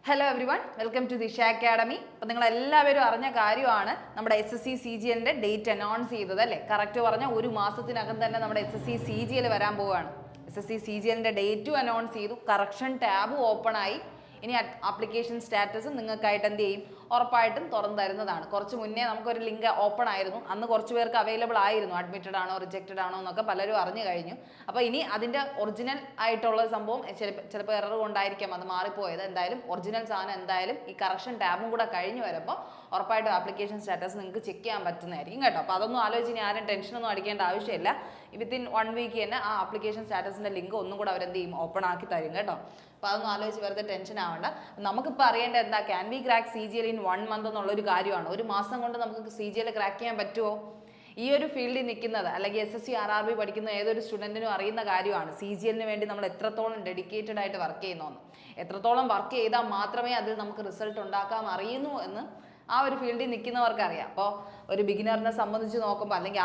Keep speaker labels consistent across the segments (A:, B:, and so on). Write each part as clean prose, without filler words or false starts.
A: Hello everyone, welcome to Disha academy. അപ്പോൾ നിങ്ങൾ എല്ലാവരും അറിഞ്ഞ കാര്യമാണ് നമ്മുടെ SSC CGLന്റെ ഡേറ്റ് അനൗൺസ് ചെയ്തത് അല്ലേ. കറക്റ്റ് പറഞ്ഞാൽ ഒരു മാസത്തിനകം തന്നെ നമ്മുടെ SSC CGL വരാൻ പോവുകയാണ്. SSC CGLന്റെ ഡേറ്റും അനൗൺസ് ചെയ്തു, കറക്ഷൻ ടാബും ഓപ്പൺ ആയി. ഇനി ആപ്ലിക്കേഷൻ സ്റ്റാറ്റസ് നിങ്ങൾക്കായിട്ട് എന്ത് ചെയ്യും, ഉറപ്പായിട്ടും തുറന്നു തരുന്നതാണ്. കുറച്ച് മുന്നേ നമുക്കൊരു ലിങ്ക് ഓപ്പൺ ആയിരുന്നു, അന്ന് കുറച്ച് പേർക്ക് അവൈലബിൾ ആയിരുന്നു, അഡ്മിറ്റഡ് ആണോ റിജക്റ്റഡ് ആണോ എന്നൊക്കെ പലരും അറിഞ്ഞു കഴിഞ്ഞു. അപ്പോൾ ഇനി അതിൻ്റെ ഒറിജിനൽ ആയിട്ടുള്ള സംഭവം ചിലപ്പോൾ എറർ കൊണ്ടായിരിക്കാം അത് മാറിപ്പോയത്. എന്തായാലും ഒറിജിനൽ സാധനം എന്തായാലും ഈ കറക്ഷൻ ടാബും കൂടെ കഴിഞ്ഞ് വരുമ്പോൾ ഉറപ്പായിട്ടും ആപ്ലിക്കേഷൻ സ്റ്റാറ്റസ് നിങ്ങൾക്ക് ചെക്ക് ചെയ്യാൻ പറ്റുന്നതായിരിക്കും കേട്ടോ. അപ്പോൾ അതൊന്നും ആലോചിച്ച് ഇനി ആരും ടെൻഷനൊന്നും അടിക്കേണ്ട ആവശ്യമില്ല. വിത്തിൻ 1 വീക്ക് തന്നെ ആ ആപ്ലിക്കേഷൻ സ്റ്റാറ്റസിൻ്റെ ലിങ്ക് ഒന്നും കൂടെ അവരെന്ത് ചെയ്യും, ഓപ്പൺ ആക്കി തരും കേട്ടോ. അപ്പോൾ അതൊന്നും ആലോചിച്ച് വെറുതെ ടെൻഷൻ ആവണ്ട. നമുക്കിപ്പോൾ അറിയേണ്ടത് എന്താ, can we crack CGL in 1 month എന്നുള്ളൊരു കാര്യമാണ്. ഒരു മാസം കൊണ്ട് നമുക്ക് CGL ക്രാക്ക് ചെയ്യാൻ പറ്റുമോ? ഈ ഒരു ഫീൽഡിൽ നിൽക്കുന്നത് അല്ലെങ്കിൽ SSC RRB പഠിക്കുന്ന ഏതൊരു സ്റ്റുഡൻറ്റിനും അറിയുന്ന കാര്യമാണ് CGLന് വേണ്ടി നമ്മൾ എത്രത്തോളം ഡെഡിക്കേറ്റഡ് ആയിട്ട് വർക്ക് ചെയ്യുന്നതെന്ന്. എത്രത്തോളം വർക്ക് ചെയ്താൽ മാത്രമേ അതിൽ നമുക്ക് റിസൾട്ട് ഉണ്ടാക്കാൻ അറിയുന്നു എന്ന് ആ ഒരു ഫീൽഡിൽ നിൽക്കുന്നവർക്ക് അറിയാം. അപ്പോൾ ഒരു ബിഗിനറിനെ സംബന്ധിച്ച് നോക്കുമ്പോൾ അല്ലെങ്കിൽ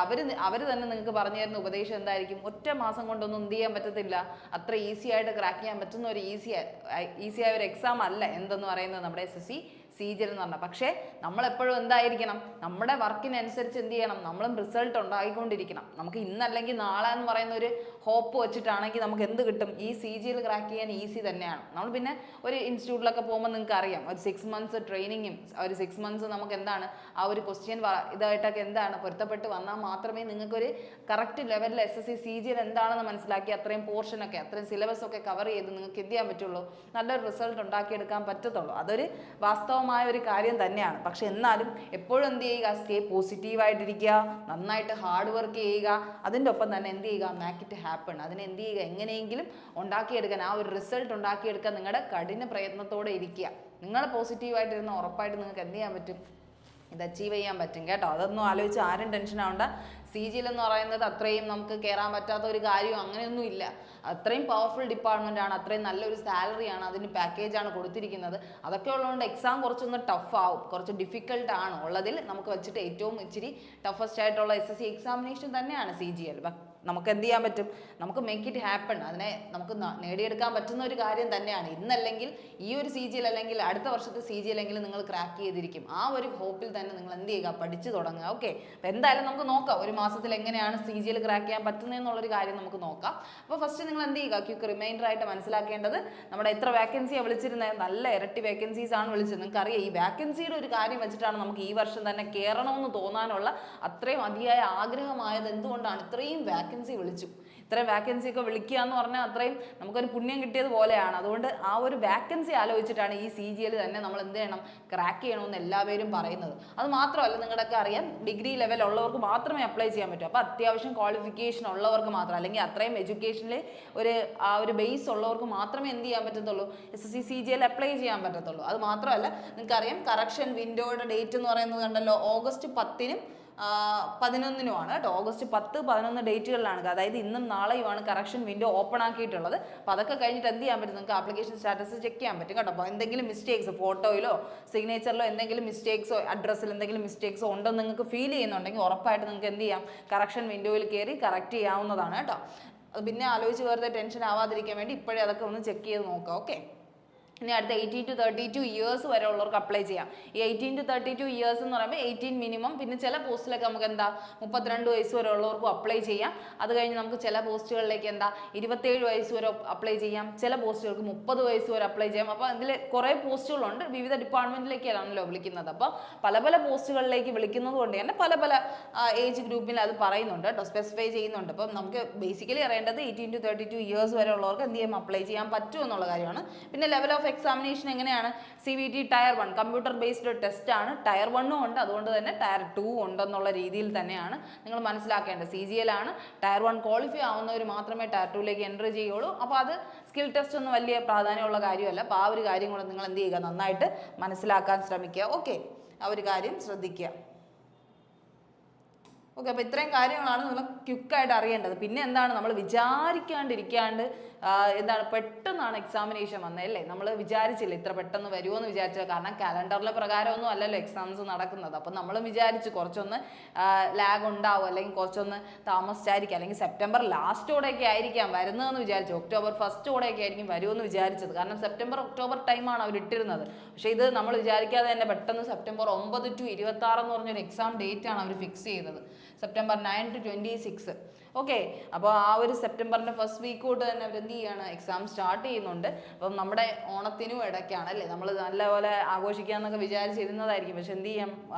A: അവർ തന്നെ നിങ്ങൾക്ക് പറഞ്ഞു തരുന്ന ഉപദേശം എന്തായിരിക്കും, ഒറ്റ മാസം കൊണ്ടൊന്നും എന്ത് ചെയ്യാൻ പറ്റത്തില്ല, അത്ര ഈസി ആയിട്ട് ക്രാക്ക് ചെയ്യാൻ പറ്റുന്ന ഒരു ഈസി ആയ ഒരു എക്സാം അല്ല എന്തെന്ന് പറയുന്നത് നമ്മുടെ SSC CGL എന്ന് പറഞ്ഞാൽ. പക്ഷേ നമ്മളെപ്പോഴും എന്തായിരിക്കണം, നമ്മുടെ വർക്കിനനുസരിച്ച് എന്ത് ചെയ്യണം, നമ്മളും റിസൾട്ട് ഉണ്ടായിക്കൊണ്ടിരിക്കണം. നമുക്ക് ഇന്നല്ലെങ്കിൽ നാളെ എന്ന് പറയുന്ന ഒരു ഹോപ്പ് വെച്ചിട്ടാണെങ്കിൽ നമുക്ക് എന്ത് കിട്ടും, ഈ CGL ക്രാക്ക് ചെയ്യാൻ ഈസി തന്നെയാണ്. നമ്മൾ പിന്നെ ഒരു ഇൻസ്റ്റിറ്റ്യൂട്ടിലൊക്കെ പോകുമ്പോൾ നിങ്ങൾക്ക് അറിയാം, ഒരു 6 months ട്രെയിനിങ്ങും ഒരു 6 months നമുക്ക് എന്താണ് ആ ഒരു ക്വസ്റ്റ്യൻ ഇതായിട്ടൊക്കെ എന്താണ് പൊരുത്തപ്പെട്ട് വന്നാൽ മാത്രമേ നിങ്ങൾക്കൊരു കറക്റ്റ് ലെവലിൽ SSC CGL എന്താണെന്ന് മനസ്സിലാക്കി അത്രയും പോർഷനൊക്കെ അത്രയും സിലബസ് ഒക്കെ കവർ ചെയ്ത് നിങ്ങൾക്ക് എന്ത് ചെയ്യാൻ പറ്റുള്ളൂ, നല്ലൊരു റിസൾട്ട് ഉണ്ടാക്കിയെടുക്കാൻ പറ്റത്തുള്ളൂ. അതൊരു വാസ്തവമായ ഒരു കാര്യം തന്നെയാണ്. പക്ഷെ എന്നാലും എപ്പോഴും എന്ത് ചെയ്യുക, സ്റ്റേ പോസിറ്റീവായിട്ടിരിക്കുക, നന്നായിട്ട് ഹാർഡ് വർക്ക് ചെയ്യുക, അതിൻ്റെ ഒപ്പം തന്നെ എന്ത് ചെയ്യുക, മേക്ക് ഇറ്റ് ഹാപ്പൺ. അതിനെ എന്ത് ചെയ്യുക, എങ്ങനെയെങ്കിലും ഉണ്ടാക്കിയെടുക്കാൻ, ആ ഒരു റിസൾട്ട് ഉണ്ടാക്കിയെടുക്കാൻ നിങ്ങളുടെ കഠിന പ്രയത്നത്തോടെ ഇരിക്കുക. നിങ്ങൾ പോസിറ്റീവായിട്ടിരുന്ന ഉറപ്പായിട്ട് നിങ്ങൾക്ക് എന്ത് ചെയ്യാൻ പറ്റും, ഇത് അച്ചീവ് ചെയ്യാൻ പറ്റും കേട്ടോ. അതൊന്നും ആലോചിച്ച് ആരും ടെൻഷൻ ആവണ്ട. CGL എന്ന് പറയുന്നത് അത്രയും നമുക്ക് കയറാൻ പറ്റാത്ത ഒരു കാര്യം അങ്ങനെയൊന്നും ഇല്ല. അത്രയും പവർഫുൾ ഡിപ്പാർട്ട്മെൻ്റ് ആണ്, അത്രയും നല്ലൊരു സാലറിയാണ്, അതിന് പാക്കേജാണ് കൊടുത്തിരിക്കുന്നത്. അതൊക്കെ ഉള്ളതുകൊണ്ട് എക്സാം കുറച്ചൊന്ന് ടഫ് ആവും, കുറച്ച് ഡിഫിക്കൽട്ട് ആണ് ഉള്ളതിൽ നമുക്ക് വെച്ചിട്ട് ഏറ്റവും ഇച്ചിരി ടഫസ്റ്റ് ആയിട്ടുള്ള SSC എക്സാമിനേഷൻ തന്നെയാണ് CGL. നമുക്ക് എന്ത് ചെയ്യാൻ പറ്റും, നമുക്ക് മേക്ക് ഇറ്റ് ഹാപ്പൺ. അതിനെ നമുക്ക് നേടിയെടുക്കാൻ പറ്റുന്ന ഒരു കാര്യം തന്നെയാണ്. ഇന്നല്ലെങ്കിൽ ഈ ഒരു CGL അല്ലെങ്കിൽ അടുത്ത വർഷത്തെ CGL എങ്കിലും നിങ്ങൾ ക്രാക്ക് ചെയ്തിരിക്കും. ആ ഒരു ഹോപ്പിൽ തന്നെ നിങ്ങൾ എന്ത് ചെയ്യുക, പഠിച്ചു തുടങ്ങുക. ഓക്കെ, അപ്പോൾ എന്തായാലും നമുക്ക് നോക്കാം ഒരു മാസത്തിൽ എങ്ങനെയാണ് CGL ക്രാക്ക് ചെയ്യാൻ പറ്റുന്നതെന്നുള്ളൊരു കാര്യം നമുക്ക് നോക്കാം. അപ്പോൾ ഫസ്റ്റ് നിങ്ങൾ എന്ത് ചെയ്യുക, ക്വിക്ക് റിമൈൻഡർ ആയിട്ട് മനസ്സിലാക്കേണ്ടത്, നമ്മുടെ എത്ര വേക്കൻസിയാണ് വിളിച്ചിരുന്നത്, നല്ല ഇരട്ടി വേക്കൻസീസ് ആണ് വിളിച്ചത്. നിങ്ങൾക്ക് അറിയാം, ഈ വേക്കൻസിയുടെ ഒരു കാര്യം വെച്ചിട്ടാണ് നമുക്ക് ഈ വർഷം തന്നെ കയറണമെന്ന് തോന്നാനുള്ള അത്രയും അതിയായ ആഗ്രഹമായത്. എന്തുകൊണ്ടാണ് ഇത്രയും വേക്കൻസി വിളിച്ചു, ഇത്രയും വേക്കൻസി ഒക്കെ വിളിക്കുക എന്ന് പറഞ്ഞാൽ അത്രയും നമുക്കൊരു പുണ്യം കിട്ടിയത് പോലെയാണ്. അതുകൊണ്ട് ആ ഒരു വേക്കൻസി ആലോചിച്ചിട്ടാണ് ഈ CGL തന്നെ നമ്മൾ എന്ത് ചെയ്യണം, ക്രാക്ക് ചെയ്യണമെന്ന് എല്ലാവരും പറയുന്നത്. അത് മാത്രമല്ല, നിങ്ങളുടെയൊക്കെ അറിയാം, ഡിഗ്രി ലെവൽ ഉള്ളവർക്ക് മാത്രമേ അപ്ലൈ ചെയ്യാൻ പറ്റൂ. അപ്പോൾ അത്യാവശ്യം ക്വാളിഫിക്കേഷൻ ഉള്ളവർക്ക് മാത്രം, അല്ലെങ്കിൽ അത്രയും എഡ്യൂക്കേഷനിൽ ആ ഒരു ബേസ് ഉള്ളവർക്ക് മാത്രമേ എന്ത് ചെയ്യാൻ പറ്റത്തുള്ളൂ, SSC CGL അപ്ലൈ ചെയ്യാൻ പറ്റത്തുള്ളൂ. അത് മാത്രമല്ല, നിങ്ങൾക്കറിയാം കറക്ഷൻ വിൻഡോയുടെ ഡേറ്റ് എന്ന് പറയുന്നത് കണ്ടല്ലോ, August 10-നും 11-നുമാണ് കേട്ടോ. August 10, 11 ഡേറ്റുകളിലാണ്, അതായത് ഇന്നും നാളെയുമാണ് കറക്ഷൻ വിൻഡോ ഓപ്പൺ ആക്കിയിട്ടുള്ളത്. അപ്പോൾ അതൊക്കെ കഴിഞ്ഞിട്ട് എന്ത് ചെയ്യാൻ പറ്റും, നിങ്ങൾക്ക് ആപ്ലിക്കേഷൻ സ്റ്റാറ്റസ് ചെക്ക് ചെയ്യാൻ പറ്റും കേട്ടോ. അപ്പോൾ എന്തെങ്കിലും മിസ്റ്റേക്സ്, ഫോട്ടോയിലോ സിഗ്നേച്ചറിലോ എന്തെങ്കിലും മിസ്റ്റേക്സോ അഡ്രസ്സിൽ എന്തെങ്കിലും മിസ്റ്റേക്സോ ഉണ്ടെന്ന് നിങ്ങൾക്ക് ഫീൽ ചെയ്യുന്നുണ്ടെങ്കിൽ ഉറപ്പായിട്ട് നിങ്ങൾക്ക് എന്ത് ചെയ്യാം, കറക്ഷൻ വിൻഡോയിൽ കയറി കറക്റ്റ് ചെയ്യാവുന്നതാണ് കേട്ടോ. അത് പിന്നെ ആലോചിച്ച് വെറുതെ ടെൻഷൻ ആവാതിരിക്കാൻ വേണ്ടി ഇപ്പോഴേ അതൊക്കെ ഒന്ന് ചെക്ക് ചെയ്ത് നോക്കാം. ഓക്കെ, ഇനി അടുത്ത 18 to 32 ഇയേഴ്സ് വരെ ഉള്ളവർക്ക് അപ്ലൈ ചെയ്യാം. ഈ 18 to 32 ഇയേഴ്സ് എന്ന് പറയുമ്പോൾ 18 മിനിമം, പിന്നെ ചില പോസ്റ്റിലൊക്കെ നമുക്ക് എന്താ 32 വയസ്സ് വരെ ഉള്ളവർക്കും അപ്ലൈ ചെയ്യാം. അത് കഴിഞ്ഞ് നമുക്ക് ചില പോസ്റ്റുകളിലേക്ക് എന്താ 27 വയസ്സ് വരെ അപ്ലൈ ചെയ്യാം, ചില പോസ്റ്റുകൾക്ക് 30 വയസ്സ് വരെ അപ്ലൈ ചെയ്യാം. അപ്പോൾ അതിൽ കുറേ പോസ്റ്റുകളുണ്ട്, വിവിധ ഡിപ്പാർട്ട്മെൻറ്റിലേക്കാണല്ലോ വിളിക്കുന്നത്. അപ്പോൾ പല പല പോസ്റ്റുകളിലേക്ക് വിളിക്കുന്നത് കൊണ്ട് തന്നെ പല പല ഏജ് ഗ്രൂപ്പിൽ അത് പറയുന്നുണ്ട് കേട്ടോ, സ്പെസിഫൈ ചെയ്യുന്നുണ്ട്. അപ്പം നമുക്ക് ബേസിക്കലി അറിയേണ്ടത് 18 to 32 ഇയേഴ്സ് വരെ ഉള്ളവർക്ക് എന്ത് ചെയ്യാം, അപ്ലൈ ചെയ്യാൻ പറ്റും എന്നുള്ള കാര്യമാണ്. പിന്നെ ലെവൽ ഓഫ് എക്സാമിനേഷൻ എങ്ങനെയാണ്, CVT Tier 1 computer based test ആണ്. Tier 1 ഉണ്ട്, അതുകൊണ്ട് തന്നെ Tier 2 ഉണ്ടെന്നുള്ള രീതിയിൽ തന്നെയാണ് നിങ്ങൾ മനസ്സിലാക്കേണ്ടത്. CGL ആണ്, Tier 1 ക്വാളിഫൈ ആവുന്നവർ മാത്രമേ Tier 2ലേക്ക് എൻ്റർ ചെയ്യുള്ളൂ. അപ്പോൾ അത് സ്കിൽ ടെസ്റ്റ് ഒന്നും വലിയ പ്രാധാന്യമുള്ള കാര്യമല്ല. അപ്പോൾ ആ ഒരു കാര്യം കൂടെ നിങ്ങൾ എന്ത് ചെയ്യുക, നന്നായിട്ട് മനസ്സിലാക്കാൻ ശ്രമിക്കുക. ഓക്കെ, ആ ഒരു കാര്യം ശ്രദ്ധിക്കുക. ഓക്കെ, അപ്പോൾ ഇത്രയും കാര്യങ്ങളാണ് നമ്മൾ ക്വിക്കായിട്ട് അറിയേണ്ടത്. പിന്നെ എന്താണ്, നമ്മൾ വിചാരിക്കാണ്ടിരിക്കാണ്ട് എന്താണ് പെട്ടെന്നാണ് എക്സാമിനേഷൻ വന്നത് അല്ലേ. നമ്മൾ വിചാരിച്ചില്ല ഇത്ര പെട്ടെന്ന് വരുമോ എന്ന് വിചാരിച്ചത്. കാരണം കലണ്ടറിലെ പ്രകാരമൊന്നും അല്ലല്ലോ എക്സാംസ് നടക്കുന്നത്. അപ്പം നമ്മൾ വിചാരിച്ചു കുറച്ചൊന്ന് ലാഗ് ഉണ്ടാവും, അല്ലെങ്കിൽ കുറച്ചൊന്ന് താമസിച്ചായിരിക്കും, അല്ലെങ്കിൽ സെപ്റ്റംബർ ലാസ്റ്റോടെയൊക്കെ ആയിരിക്കാം വരുന്നതെന്ന് വിചാരിച്ചു. ഒക്ടോബർ ഫസ്റ്റോടെയൊക്കെ ആയിരിക്കും വരുമെന്ന് വിചാരിച്ചത്. കാരണം സെപ്റ്റംബർ ഒക്ടോബർ ടൈമാണ് അവർ ഇട്ടിരുന്നത്. പക്ഷേ ഇത് നമ്മൾ വിചാരിക്കാതെ തന്നെ പെട്ടെന്ന് സെപ്റ്റംബർ 9 to 26 എന്ന് പറഞ്ഞൊരു എക്സാം ഡേറ്റ് ആണ് അവർ ഫിക്സ് ചെയ്തത്. September 9 to 26. ഓക്കെ, അപ്പോൾ ആ ഒരു സെപ്റ്റംബറിൻ്റെ ഫസ്റ്റ് വീക്ക് തൊട്ട് തന്നെ അവർ എന്ത് ചെയ്യാണ്, എക്സാം സ്റ്റാർട്ട് ചെയ്യുന്നുണ്ട്. അപ്പം നമ്മുടെ ഓണത്തിനും ഇടയ്ക്കാണ് അല്ലേ, നമ്മൾ നല്ലപോലെ ആഘോഷിക്കാമെന്നൊക്കെ വിചാരിച്ചിരുന്നതായിരിക്കും. പക്ഷെ എന്ത് ചെയ്യാം,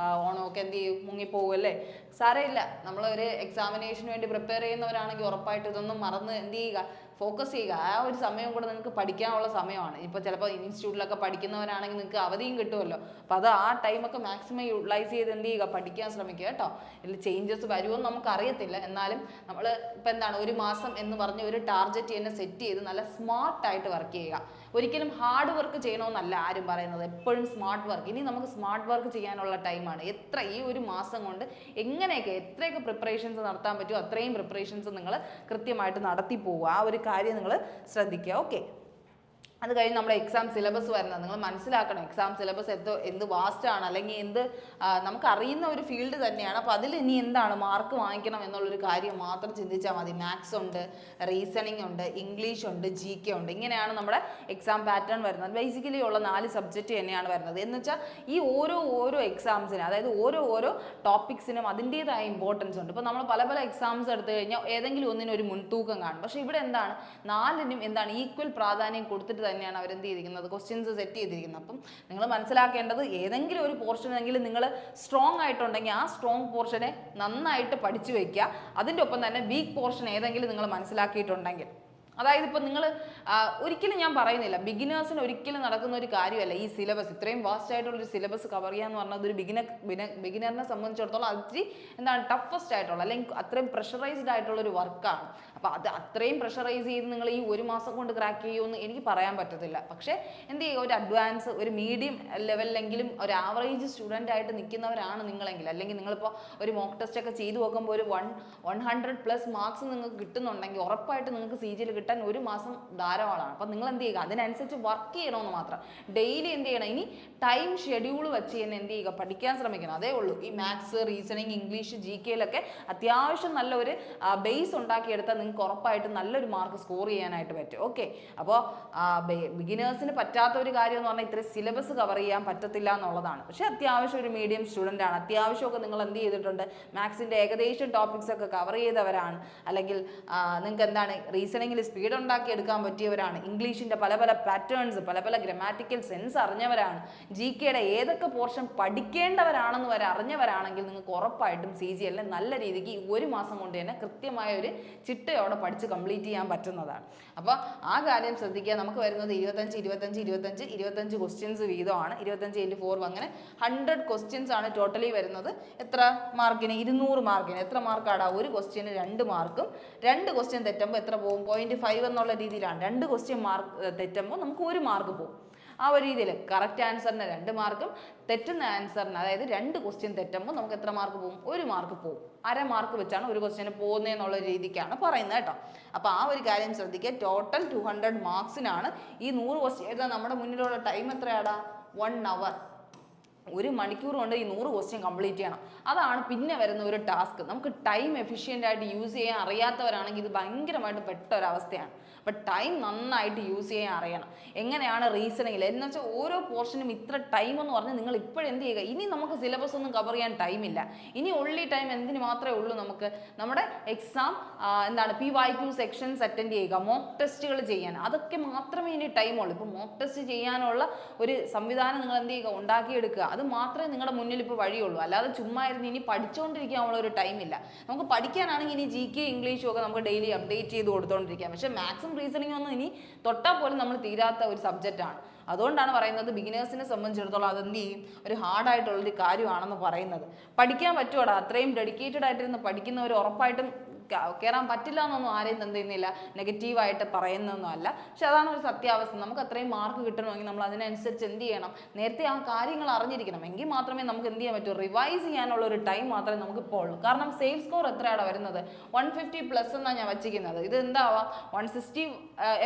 A: ഓണമൊക്കെ എന്ത് ചെയ്യും, മുങ്ങിപ്പോകും അല്ലേ. സാരമില്ല, നമ്മളൊരു എക്സാമിനേഷന് വേണ്ടി പ്രിപ്പയർ ചെയ്യുന്നവരാണെങ്കിൽ ഉറപ്പായിട്ട് ഇതൊന്നും മറന്ന് എന്ത് ചെയ്യുക, ഫോക്കസ് ചെയ്യുക. ആ ഒരു സമയം കൂടെ നിങ്ങൾക്ക് പഠിക്കാനുള്ള സമയമാണ്. ഇപ്പോൾ ചിലപ്പോൾ ഇൻസ്റ്റിറ്റ്യൂട്ടിലൊക്കെ പഠിക്കുന്നവരാണെങ്കിൽ നിങ്ങൾക്ക് അവധിയും കിട്ടുമല്ലോ. അപ്പോൾ അത് ആ ടൈമൊക്കെ മാക്സിമം യൂട്ടിലൈസ് ചെയ്ത് എന്ത് ചെയ്യുക, പഠിക്കാൻ ശ്രമിക്കുക കേട്ടോ. ഇതിൽ ചേഞ്ചസ് വരുമോയെന്ന് നമുക്ക് അറിയത്തില്ല. എന്നാലും നമ്മൾ ഇപ്പം എന്താണ്, ഒരു മാസം എന്ന് പറഞ്ഞ് ഒരു ടാർഗറ്റ് തന്നെ സെറ്റ് ചെയ്ത് നല്ല സ്മാർട്ടായിട്ട് വർക്ക് ചെയ്യുക. ഒരിക്കലും ഹാർഡ് വർക്ക് ചെയ്യണമെന്നല്ല ആരും പറയുന്നത്, എപ്പോഴും സ്മാർട്ട് വർക്ക്. ഇനി നമുക്ക് സ്മാർട്ട് വർക്ക് ചെയ്യാനുള്ള ടൈമാണ്. ഈ ഒരു മാസം കൊണ്ട് എത്രയൊക്കെ പ്രിപ്പറേഷൻസ് നടത്താൻ പറ്റുമോ അത്രയും പ്രിപ്പറേഷൻസ് നിങ്ങൾ കൃത്യമായിട്ട് നടത്തി പോവുക. ആ ഒരു കാര്യം നിങ്ങൾ ശ്രദ്ധിക്കുക. ഓക്കെ, അത് കഴിഞ്ഞ് നമ്മുടെ എക്സാം സിലബസ് വരുന്നത് നിങ്ങൾ മനസ്സിലാക്കണം. എക്സാം സിലബസ് എന്ത് വാസ്റ്റാണ്, അല്ലെങ്കിൽ നമുക്ക് അറിയുന്ന ഒരു ഫീൽഡ് തന്നെയാണ്. അപ്പോൾ അതിൽ ഇനി എന്താണ് മാർക്ക് വാങ്ങിക്കണം എന്നുള്ളൊരു കാര്യം മാത്രം ചിന്തിച്ചാൽ മതി. മാത്സ് ഉണ്ട്, റീസണിങ് ഉണ്ട്, ഇംഗ്ലീഷ് ഉണ്ട്, GK ഉണ്ട്. ഇങ്ങനെയാണ് നമ്മുടെ എക്സാം പാറ്റേൺ വരുന്നത്. ബേസിക്കലി ഉള്ള 4 സബ്ജക്റ്റ് തന്നെയാണ് വരുന്നത്. എന്ന് വെച്ചാൽ ഈ ഓരോ എക്സാംസിനും, അതായത് ഓരോ ടോപ്പിക്സിനും അതിൻ്റേതായ ഇമ്പോർട്ടൻസ് ഉണ്ട്. ഇപ്പോൾ നമ്മൾ പല എക്സാംസ് എടുത്തു കഴിഞ്ഞാൽ ഏതെങ്കിലും ഒന്നിനും ഒരു മുൻതൂക്കം കാണും. പക്ഷേ ഇവിടെ എന്താണ്, 4നും ഈക്വൽ പ്രാധാന്യം കൊടുത്തിട്ട് തന്നെയാണ് അവർ എന്ത് ചെയ്തിരിക്കുന്നത്, ക്വസ്റ്റ്യൻസ് സെറ്റ് ചെയ്തിരിക്കുന്നത്. അപ്പം നിങ്ങൾ മനസ്സിലാക്കേണ്ടത്, ഏതെങ്കിലും ഒരു പോർഷനെങ്കിലും നിങ്ങൾ സ്ട്രോങ് ആയിട്ടുണ്ടെങ്കിൽ ആ സ്ട്രോങ് പോർഷനെ നന്നായിട്ട് പഠിച്ചു വയ്ക്കുക. അതിൻ്റെ ഒപ്പം തന്നെ വീക്ക് പോർഷൻ ഏതെങ്കിലും നിങ്ങൾ മനസ്സിലാക്കിയിട്ടുണ്ടെങ്കിൽ, അതായത് ഇപ്പോൾ നിങ്ങൾ ഒരിക്കലും ഞാൻ പറയുന്നില്ല, ബിഗിനേഴ്സിന് ഒരിക്കലും നടക്കുന്ന ഒരു കാര്യമല്ല ഈ സിലബസ്. ഇത്രയും വാസ്റ്റ് ആയിട്ടുള്ളൊരു സിലബസ് കവർ ചെയ്യുക എന്ന് പറഞ്ഞാൽ ഒരു ബിഗിനറിനെ സംബന്ധിച്ചിടത്തോളം അത്തിരി ടഫസ്റ്റ് ആയിട്ടുള്ള, അല്ലെങ്കിൽ അത്രയും പ്രഷറൈസ്ഡ് ആയിട്ടുള്ളൊരു വർക്കാണ്. അപ്പോൾ അത് അത്രയും പ്രഷറൈസ് ചെയ്ത് നിങ്ങൾ ഈ ഒരു മാസം കൊണ്ട് ക്രാക്ക് ചെയ്യുമെന്ന് എനിക്ക് പറയാൻ പറ്റത്തില്ല. പക്ഷേ എന്ത് ചെയ്യുക, ഒരു അഡ്വാൻസ്, ഒരു മീഡിയം ലെവലിലെങ്കിലും ഒരു ആവറേജ് സ്റ്റുഡൻ്റ് ആയിട്ട് നിൽക്കുന്നവരാണ് നിങ്ങളെങ്കിൽ, അല്ലെങ്കിൽ നിങ്ങളിപ്പോൾ ഒരു മോക്ക് ടെസ്റ്റ് ഒക്കെ ചെയ്ത് നോക്കുമ്പോൾ ഒരു 100+ മാർക്സ് നിങ്ങൾക്ക് കിട്ടുന്നുണ്ടെങ്കിൽ ഉറപ്പായിട്ട് നിങ്ങൾക്ക് CGയിൽ കിട്ടാൻ ഒരു മാസം ധാരാളമാണ്. അപ്പം നിങ്ങൾ എന്ത് ചെയ്യുക, അതിനനുസരിച്ച് വർക്ക് ചെയ്യണമെന്ന് മാത്രം. ഡെയിലി എന്ത് ചെയ്യണം, ഇനി ടൈം ഷെഡ്യൂൾ വെച്ച് തന്നെ എന്ത് ചെയ്യുക, പഠിക്കാൻ ശ്രമിക്കണം. അതേ ഉള്ളൂ. ഈ മാത്സ്, റീസണിങ്, ഇംഗ്ലീഷ്, GKയിലൊക്കെ അത്യാവശ്യം നല്ലൊരു ബേസ് ഉണ്ടാക്കിയെടുത്താൽ നിങ്ങൾക്ക് ഉറപ്പായിട്ട് നല്ലൊരു മാർക്ക് സ്കോർ ചെയ്യാനായിട്ട് പറ്റും. ഓക്കെ, അപ്പോൾ ബിഗിനേഴ്സിന് പറ്റാത്ത ഒരു കാര്യം എന്ന് പറഞ്ഞാൽ ഇത്രയും സിലബസ് കവർ ചെയ്യാൻ പറ്റത്തില്ല എന്നുള്ളതാണ്. പക്ഷേ അത്യാവശ്യം ഒരു മീഡിയം സ്റ്റുഡൻ്റ് ആണ്, അത്യാവശ്യമൊക്കെ നിങ്ങൾ എന്ത് ചെയ്തിട്ടുണ്ട്, മാത്സിൻ്റെ ഏകദേശം ടോപ്പിക്സ് ഒക്കെ കവർ ചെയ്തവരാണ്, അല്ലെങ്കിൽ നിങ്ങൾക്ക് എന്താണ് റീസണിങ്ങിൽ സ്പീഡ് ഉണ്ടാക്കി എടുക്കാൻ പറ്റിയവരാണ്, ഇംഗ്ലീഷിൻ്റെ പല പാറ്റേൺസ്, പല ഗ്രാമാറ്റിക്കൽ സെൻസ് അറിഞ്ഞവരാണ്, GKയുടെ ഏതൊക്കെ പോർഷൻ പഠിക്കേണ്ടവരാണെന്ന് വരെ അറിഞ്ഞവരാണെങ്കിൽ നിങ്ങൾക്ക് ഉറപ്പായിട്ടും CGL നല്ല രീതിക്ക് ഒരു മാസം കൊണ്ട് തന്നെ കൃത്യമായ ഒരു ചിട്ടയോടെ പഠിച്ച് കംപ്ലീറ്റ് ചെയ്യാൻ പറ്റുന്നതാണ്. അപ്പോൾ ആ കാര്യം ശ്രദ്ധിക്കുക. നമുക്ക് വരുന്നത് 25 ക്വസ്റ്റ്യൻസ് വീതമാണ്. 25x4 അങ്ങനെ 100 ക്വസ്റ്റ്യൻസ് ആണ് ടോട്ടലി വരുന്നത്. എത്ര മാർക്കിന്? 200 മാർക്കിന്. എത്ര മാർക്കാടാ? ഒരു ക്വസ്റ്റ്യന് 2 മാർക്കും. 2 ക്വസ്റ്റ്യൻ തെറ്റുമ്പോൾ എത്ര പോകും? 0.5 എന്നുള്ള രീതിയിലാണ്. 2 ക്വസ്റ്റ്യൻ തെറ്റുമ്പോൾ നമുക്ക് 1 മാർക്ക് പോകും. ആ ഒരു രീതിയിൽ കറക്റ്റ് ആൻസറിന് 2 മാർക്കും തെറ്റുന്ന ആൻസറിന്, അതായത് 2 ക്വസ്റ്റ്യൻ തെറ്റുമ്പോൾ നമുക്ക് എത്ര മാർക്ക് പോകും? 1 മാർക്ക് പോകും. അര മാർക്ക് വെച്ചാണ് ഒരു ക്വസ്റ്റ്യന് പോകുന്നതെന്നുള്ള രീതിക്കാണ് പറയുന്നത് കേട്ടോ. അപ്പോൾ ആ ഒരു കാര്യം ശ്രദ്ധിക്കുക. ടോട്ടൽ 200 മാർക്സിനാണ് ഈ 100 ക്വസ്റ്റ്യൻ എഴുതാൻ നമ്മുടെ മുന്നിലുള്ള ടൈം എത്രയാടാ? 1 അവർ. 1 മണിക്കൂർ കൊണ്ട് ഈ 100 ക്വസ്റ്റ്യൻ കംപ്ലീറ്റ് ചെയ്യണം. അതാണ് പിന്നെ വരുന്ന ഒരു ടാസ്ക്. നമുക്ക് ടൈം എഫിഷ്യൻ്റ് ആയിട്ട് യൂസ് ചെയ്യാൻ അറിയാത്തവരാണെങ്കിൽ ഇത് ഭയങ്കരമായിട്ട് പെട്ട ഒരവസ്ഥയാണ്. അപ്പം ടൈം നന്നായിട്ട് യൂസ് ചെയ്യാൻ അറിയണം. എങ്ങനെയാണ് റീസണിങ്ങിൽ എന്ന് വെച്ചാൽ ഓരോ പോർഷനും ഇത്ര ടൈം എന്ന് പറഞ്ഞാൽ നിങ്ങൾ ഇപ്പോഴെന്ത് ചെയ്യുക, ഇനി നമുക്ക് സിലബസ് ഒന്നും കവർ ചെയ്യാൻ ടൈമില്ല. ഇനി ഒൺലി ടൈം എന്തിന് മാത്രമേ ഉള്ളൂ, നമുക്ക് നമ്മുടെ എക്സാം PYQ സെക്ഷൻസ് അറ്റൻഡ് ചെയ്യുക, മോക്ക് ടെസ്റ്റുകൾ ചെയ്യാൻ, അതൊക്കെ മാത്രമേ ഇനി ടൈമുള്ളൂ. ഇപ്പോൾ മോക്ക് ടെസ്റ്റ് ചെയ്യാനുള്ള ഒരു സംവിധാനം നിങ്ങൾ എന്ത് ചെയ്യുക, ഉണ്ടാക്കിയെടുക്കുക. അത് മാത്രമേ നിങ്ങളുടെ മുന്നിൽ ഇപ്പോൾ വഴിയുള്ളൂ. അല്ലാതെ ചുമ്മാ ഇരുന്ന് ഇനി പഠിച്ചുകൊണ്ടിരിക്കാനുള്ള ഒരു ടൈമില്ല. നമുക്ക് പഠിക്കാനാണെങ്കിൽ ഇനി GK, ഇംഗ്ലീഷും ഒക്കെ നമുക്ക് ഡെയിലി അപ്ഡേറ്റ് ചെയ്ത് കൊടുത്തുകൊണ്ടിരിക്കാം. പക്ഷേ മാത്സും റീസണിങ്ങും ഒന്നും ഇനി തൊട്ടാൽ പോലും നമ്മൾ തീരാത്ത ഒരു സബ്ജക്റ്റാണ്. അതുകൊണ്ടാണ് പറയുന്നത് ബിഗിനേഴ്സിനെ സംബന്ധിച്ചിടത്തോളം അതെന്ത് ചെയ്യും, ഒരു ഹാർഡായിട്ടുള്ളൊരു കാര്യമാണെന്ന് പറയുന്നത്. പഠിക്കാൻ പറ്റുമോടാ? അത്രയും ഡെഡിക്കേറ്റഡ് ആയിട്ടിരുന്ന് പഠിക്കുന്നവർ ഉറപ്പായിട്ടും കയറാൻ പറ്റില്ല എന്നൊന്നും ആരെയും എന്ത് ചെയ്യുന്നില്ല, നെഗറ്റീവായിട്ട് പറയുന്നൊന്നും അല്ല. പക്ഷെ അതാണ് ഒരു സത്യാവസ്ഥ. നമുക്ക് അത്രയും മാർക്ക് കിട്ടണമെങ്കിൽ നമ്മൾ അതിനനുസരിച്ച് എന്ത് ചെയ്യണം, നേരത്തെ ആ കാര്യങ്ങൾ അറിഞ്ഞിരിക്കണം. എങ്കിൽ മാത്രമേ നമുക്ക് എന്ത് ചെയ്യാൻ പറ്റൂ, റിവൈസ് ചെയ്യാനുള്ള ഒരു ടൈം മാത്രമേ നമുക്ക് ഇപ്പോൾ ഉള്ളൂ. കാരണം സേഫ് സ്കോർ എത്രയാണ് വരുന്നത്, 150+ എന്നാണ് ഞാൻ വച്ചിരിക്കുന്നത്. ഇത് എന്താവാം, 160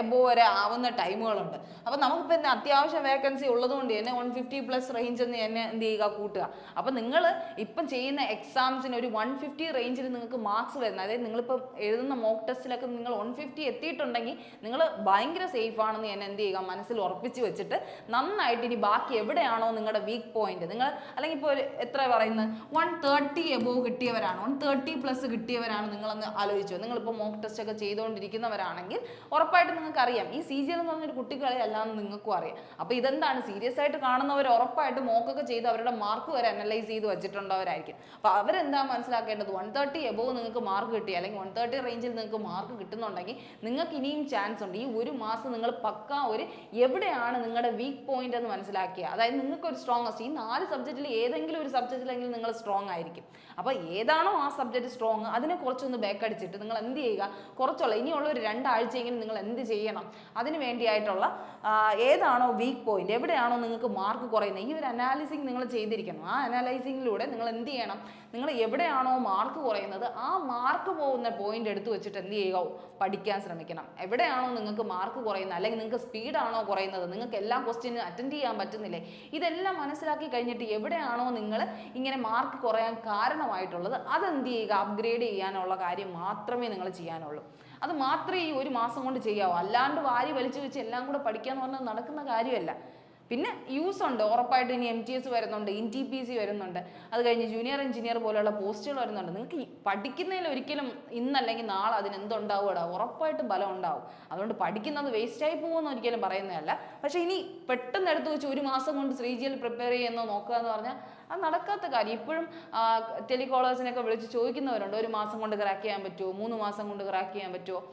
A: എബോ വരെ ആവുന്ന ടൈമുകളുണ്ട്. അപ്പം നമുക്കിപ്പോൾ തന്നെ അത്യാവശ്യം വേക്കൻസി ഉള്ളതുകൊണ്ട് തന്നെ 150+ റേഞ്ച് എന്ന് തന്നെ എന്ത് ചെയ്യുക, കൂട്ടുക. അപ്പം നിങ്ങൾ ഇപ്പം ചെയ്യുന്ന എക്സാംസിന് ഒരു 150 റേഞ്ചിൽ നിങ്ങൾക്ക് മാർക്സ് വരുന്നത്, അതായത് നിങ്ങളിപ്പോൾ എഴുതുന്ന മോക്ക് ടെസ്റ്റിലൊക്കെ നിങ്ങൾ 150 എത്തിയിട്ടുണ്ടെങ്കിൽ നിങ്ങൾ ഭയങ്കര സേഫ് ആണെന്ന് തന്നെ എന്ത് ചെയ്യുക, മനസ്സിൽ ഉറപ്പിച്ച് വെച്ചിട്ട് നന്നായിട്ട് ഇനി ബാക്കി എവിടെയാണോ നിങ്ങളുടെ വീക്ക് പോയിന്റ്, നിങ്ങൾ അല്ലെങ്കിൽ ഇപ്പോൾ എത്ര പറയുന്നത് 130 എബോവ് കിട്ടിയവരാണ്, 130+ കിട്ടിയവരാണ് നിങ്ങളൊന്ന് ആലോചിച്ചോ. നിങ്ങളിപ്പോൾ മോക്ക് ടെസ്റ്റ് ഒക്കെ ചെയ്തുകൊണ്ടിരിക്കുന്നവരാണെങ്കിൽ ഉറപ്പായിട്ട് നിങ്ങൾക്ക് അറിയാം ഈ CGL എന്ന് പറഞ്ഞൊരു കുട്ടികളെ അല്ലാന്ന് നിങ്ങൾക്കും അറിയാം. അപ്പോൾ ഇതെന്താണ്, സീരിയസ് ആയിട്ട് കാണുന്നവർ ഉറപ്പായിട്ട് മോക്കൊക്കെ ചെയ്ത് അവരുടെ മാർക്ക് വരെ അനലൈസ് ചെയ്ത് വെച്ചിട്ടുണ്ടവരായിരിക്കും. അപ്പോൾ അവരെന്താ മനസ്സിലാക്കേണ്ടത്, 130 എബോവ് നിങ്ങൾക്ക് മാർക്ക് കിട്ടി, അല്ലെങ്കിൽ 130 റേഞ്ചിൽ നിങ്ങൾക്ക് മാർക്ക് കിട്ടുന്നുണ്ടെങ്കിൽ നിങ്ങൾക്ക് ഇനിയും ചാൻസ് ഉണ്ട്. ഈ ഒരു മാസം നിങ്ങൾ പക്കാ ഒരു എവിടെയാണ് നിങ്ങളുടെ വീക്ക് പോയിന്റ് എന്ന് മനസ്സിലാക്കിയ, അതായത് നിങ്ങൾക്ക് ഒരു സ്ട്രോങ് ഈ 4 സബ്ജക്റ്റിൽ ഏതെങ്കിലും ഒരു സബ്ജക്റ്റിലെങ്കിലും നിങ്ങൾ സ്ട്രോങ് ആയിരിക്കും. അപ്പോൾ ഏതാണോ ആ സബ്ജക്റ്റ് സ്ട്രോങ് അതിനെ കുറച്ചൊന്ന് ബാക്ക് അടിച്ചിട്ട് നിങ്ങൾ എന്ത് ചെയ്യുക, കുറച്ചുള്ള ഇനിയുള്ള ഒരു 2 ആഴ്ചയെങ്കിലും നിങ്ങൾ എന്ത് ചെയ്യണം, അതിന് വേണ്ടിയായിട്ടുള്ള ഏതാണോ വീക്ക് പോയിന്റ്, എവിടെയാണോ നിങ്ങൾക്ക് മാർക്ക് കുറയുന്നത്, ഈ ഒരു അനാലിസിങ് നിങ്ങൾ ചെയ്തിരിക്കണം. ആ അനാലൈസിങ്ങിലൂടെ നിങ്ങൾ എന്ത് ചെയ്യണം, നിങ്ങൾ എവിടെയാണോ മാർക്ക് കുറയുന്നത് ആ മാർക്ക് പോകുന്ന പോയിന്റ് എടുത്ത് വെച്ചിട്ട് എന്ത് ചെയ്യുക, പഠിക്കാൻ ശ്രമിക്കണം. എവിടെയാണോ നിങ്ങൾക്ക് മാർക്ക് കുറയുന്നത്, അല്ലെങ്കിൽ നിങ്ങൾക്ക് സ്പീഡാണോ കുറയുന്നത്, നിങ്ങൾക്ക് എല്ലാ ക്വസ്റ്റ്യനും അറ്റൻഡ് ചെയ്യാൻ പറ്റുന്നില്ലേ, ഇതെല്ലാം മനസ്സിലാക്കി കഴിഞ്ഞിട്ട് എവിടെയാണോ നിങ്ങൾ ഇങ്ങനെ മാർക്ക് കുറയാൻ കാരണമായിട്ടുള്ളത് അതെന്ത് ചെയ്യുക, അപ്ഗ്രേഡ് ചെയ്യാനുള്ള കാര്യം മാത്രമേ നിങ്ങൾ ചെയ്യാനുള്ളൂ. അത് മാത്രമേ ഈ ഒരു മാസം കൊണ്ട് ചെയ്യാവൂ. അല്ലാണ്ട് വാരി വലിച്ചു വെച്ച് എല്ലാം കൂടെ പഠിക്കാന്ന് പറഞ്ഞാൽ നടക്കുന്ന കാര്യമല്ല. പിന്നെ യൂസ് ഉണ്ട് ഉറപ്പായിട്ട്. ഇനി MTS വരുന്നുണ്ട്, NTPC വരുന്നുണ്ട്, അത് കഴിഞ്ഞ് ജൂനിയർ എഞ്ചിനീയർ പോലെയുള്ള പോസ്റ്റുകൾ വരുന്നുണ്ട്. നിങ്ങൾക്ക് പഠിക്കുന്നതിൽ ഒരിക്കലും ഇന്നല്ലെങ്കിൽ നാളെ അതിനെന്തുണ്ടാവുക, ഉറപ്പായിട്ട് ബലം ഉണ്ടാവും. അതുകൊണ്ട് പഠിക്കുന്നത് വേസ്റ്റായി പോകുമെന്ന് ഒരിക്കലും പറയുന്നതല്ല. പക്ഷേ ഇനി പെട്ടെന്ന് എടുത്തു വെച്ച് ഒരു മാസം കൊണ്ട് CGL പ്രിപ്പയർ ചെയ്യുന്നോ നോക്കുക എന്ന് പറഞ്ഞാൽ അത് നടക്കാത്ത കാര്യം. ഇപ്പോഴും ടെലികോളേഴ്സിനൊക്കെ വിളിച്ച് ചോദിക്കുന്നവരുണ്ട്, ഒരു മാസം കൊണ്ട് ക്രാക്ക് ചെയ്യാൻ പറ്റുമോ, 3 മാസം കൊണ്ട് ക്രാക്ക് ചെയ്യാൻ പറ്റുമോ.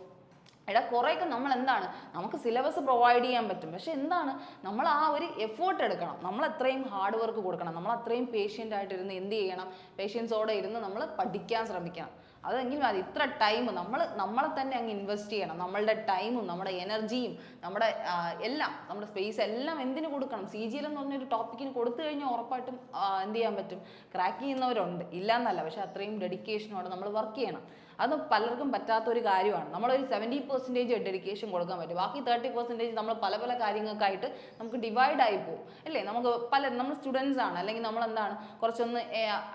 A: കുറേയൊക്കെ നമ്മൾ എന്താണ്, നമുക്ക് സിലബസ് പ്രൊവൈഡ് ചെയ്യാൻ പറ്റും, പക്ഷെ എന്താണ് നമ്മൾ ആ ഒരു എഫേർട്ട് എടുക്കണം, നമ്മൾ അത്രയും ഹാർഡ് വർക്ക് കൊടുക്കണം, നമ്മൾ അത്രയും പേഷ്യൻ്റ് ആയിട്ടിരുന്ന് എന്ത് ചെയ്യണം, പേഷ്യൻസോടെ ഇരുന്ന് നമ്മൾ പഠിക്കാൻ ശ്രമിക്കണം. അതെങ്കിലും അത് ഇത്ര ടൈം നമ്മളെ തന്നെ അങ്ങ് ഇൻവെസ്റ്റ് ചെയ്യണം. നമ്മളുടെ ടൈമും നമ്മുടെ എനർജിയും നമ്മുടെ എല്ലാം നമ്മുടെ സ്പേസ് എല്ലാം എന്തിനു കൊടുക്കണം, CGL എന്ന് പറഞ്ഞൊരു ടോപ്പിക്കിന് കൊടുത്തു കഴിഞ്ഞാൽ ഉറപ്പായിട്ടും എന്ത് ചെയ്യാൻ പറ്റും, ക്രാക്ക് ചെയ്യുന്നവരുണ്ട്, ഇല്ല എന്നല്ല. പക്ഷെ അത്രയും ഡെഡിക്കേഷനോടെ നമ്മൾ വർക്ക് ചെയ്യണം. അത് പലർക്കും പറ്റാത്തൊരു കാര്യമാണ്. നമ്മളൊരു 70% ഡെഡിക്കേഷൻ കൊടുക്കാൻ പറ്റും, ബാക്കി 30% നമ്മൾ പല പല കാര്യങ്ങൾക്കായിട്ട് നമുക്ക് ഡിവൈഡായി പോകും അല്ലേ. നമ്മൾ സ്റ്റുഡൻസ് ആണ്, അല്ലെങ്കിൽ നമ്മൾ എന്താണ് കുറച്ചൊന്ന്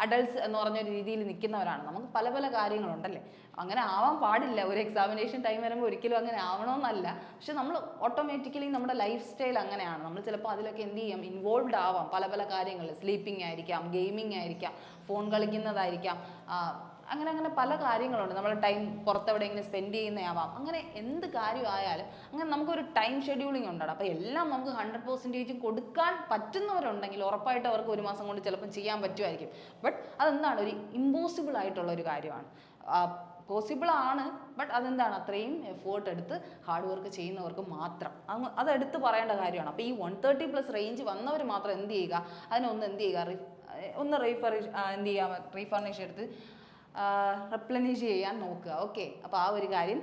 A: അഡൾട്ട്സ് എന്ന് പറഞ്ഞൊരു രീതിയിൽ നിൽക്കുന്നവരാണ്. നമുക്ക് പല പല കാര്യങ്ങളുണ്ടല്ലേ. അങ്ങനെ ആവാൻ പാടില്ല. ഒരു എക്സാമിനേഷൻ ടൈം വരുമ്പോൾ ഒരിക്കലും അങ്ങനെ ആവണമെന്നല്ല. പക്ഷെ നമ്മൾ ഓട്ടോമാറ്റിക്കലി നമ്മുടെ ലൈഫ് സ്റ്റൈൽ അങ്ങനെയാണ്. നമ്മൾ ചിലപ്പോൾ അതിലൊക്കെ എന്ത് ചെയ്യാം, ഇൻവോൾവ്ഡ് ആവാം പല പല കാര്യങ്ങളിൽ. സ്ലീപ്പിംഗ് ആയിരിക്കാം, ഗെയിമിംഗ് ആയിരിക്കാം, ഫോൺ കളിക്കുന്നതായിരിക്കാം, അങ്ങനെ പല കാര്യങ്ങളുണ്ട്. നമ്മൾ ടൈം പുറത്തെവിടെയെങ്കിലും സ്പെൻഡ് ചെയ്യുന്നതാവാം. അങ്ങനെ എന്ത് കാര്യമായാലും അങ്ങനെ നമുക്കൊരു ടൈം ഷെഡ്യൂളിംഗ് ഉണ്ടാകും. അപ്പോൾ എല്ലാം നമുക്ക് 100% കൊടുക്കാൻ പറ്റുന്നവരുണ്ടെങ്കിൽ ഉറപ്പായിട്ട് അവർക്ക് ഒരു മാസം കൊണ്ട് ചിലപ്പം ചെയ്യാൻ പറ്റുമായിരിക്കും. ബട്ട് അതെന്താണ്, ഒരു ഇമ്പോസിബിൾ ആയിട്ടുള്ള ഒരു കാര്യമാണ്. പോസിബിൾ ആണ്, ബട്ട് അതെന്താണ്, അത്രയും എഫേർട്ട് എടുത്ത് ഹാർഡ് വർക്ക് ചെയ്യുന്നവർക്ക് മാത്രം അതെടുത്ത് പറയേണ്ട കാര്യമാണ്. അപ്പോൾ ഈ 130+ റേഞ്ച് വന്നവർ മാത്രം എന്ത് ചെയ്യുക, അതിനൊന്ന് എന്ത് ചെയ്യുക, ഒന്ന് റീഫർണിഷ് എടുത്ത് റെപ്ലനിഷ് ചെയ്യാൻ നോക്കുക. ഓക്കെ, അപ്പോൾ ആ ഒരു കാര്യം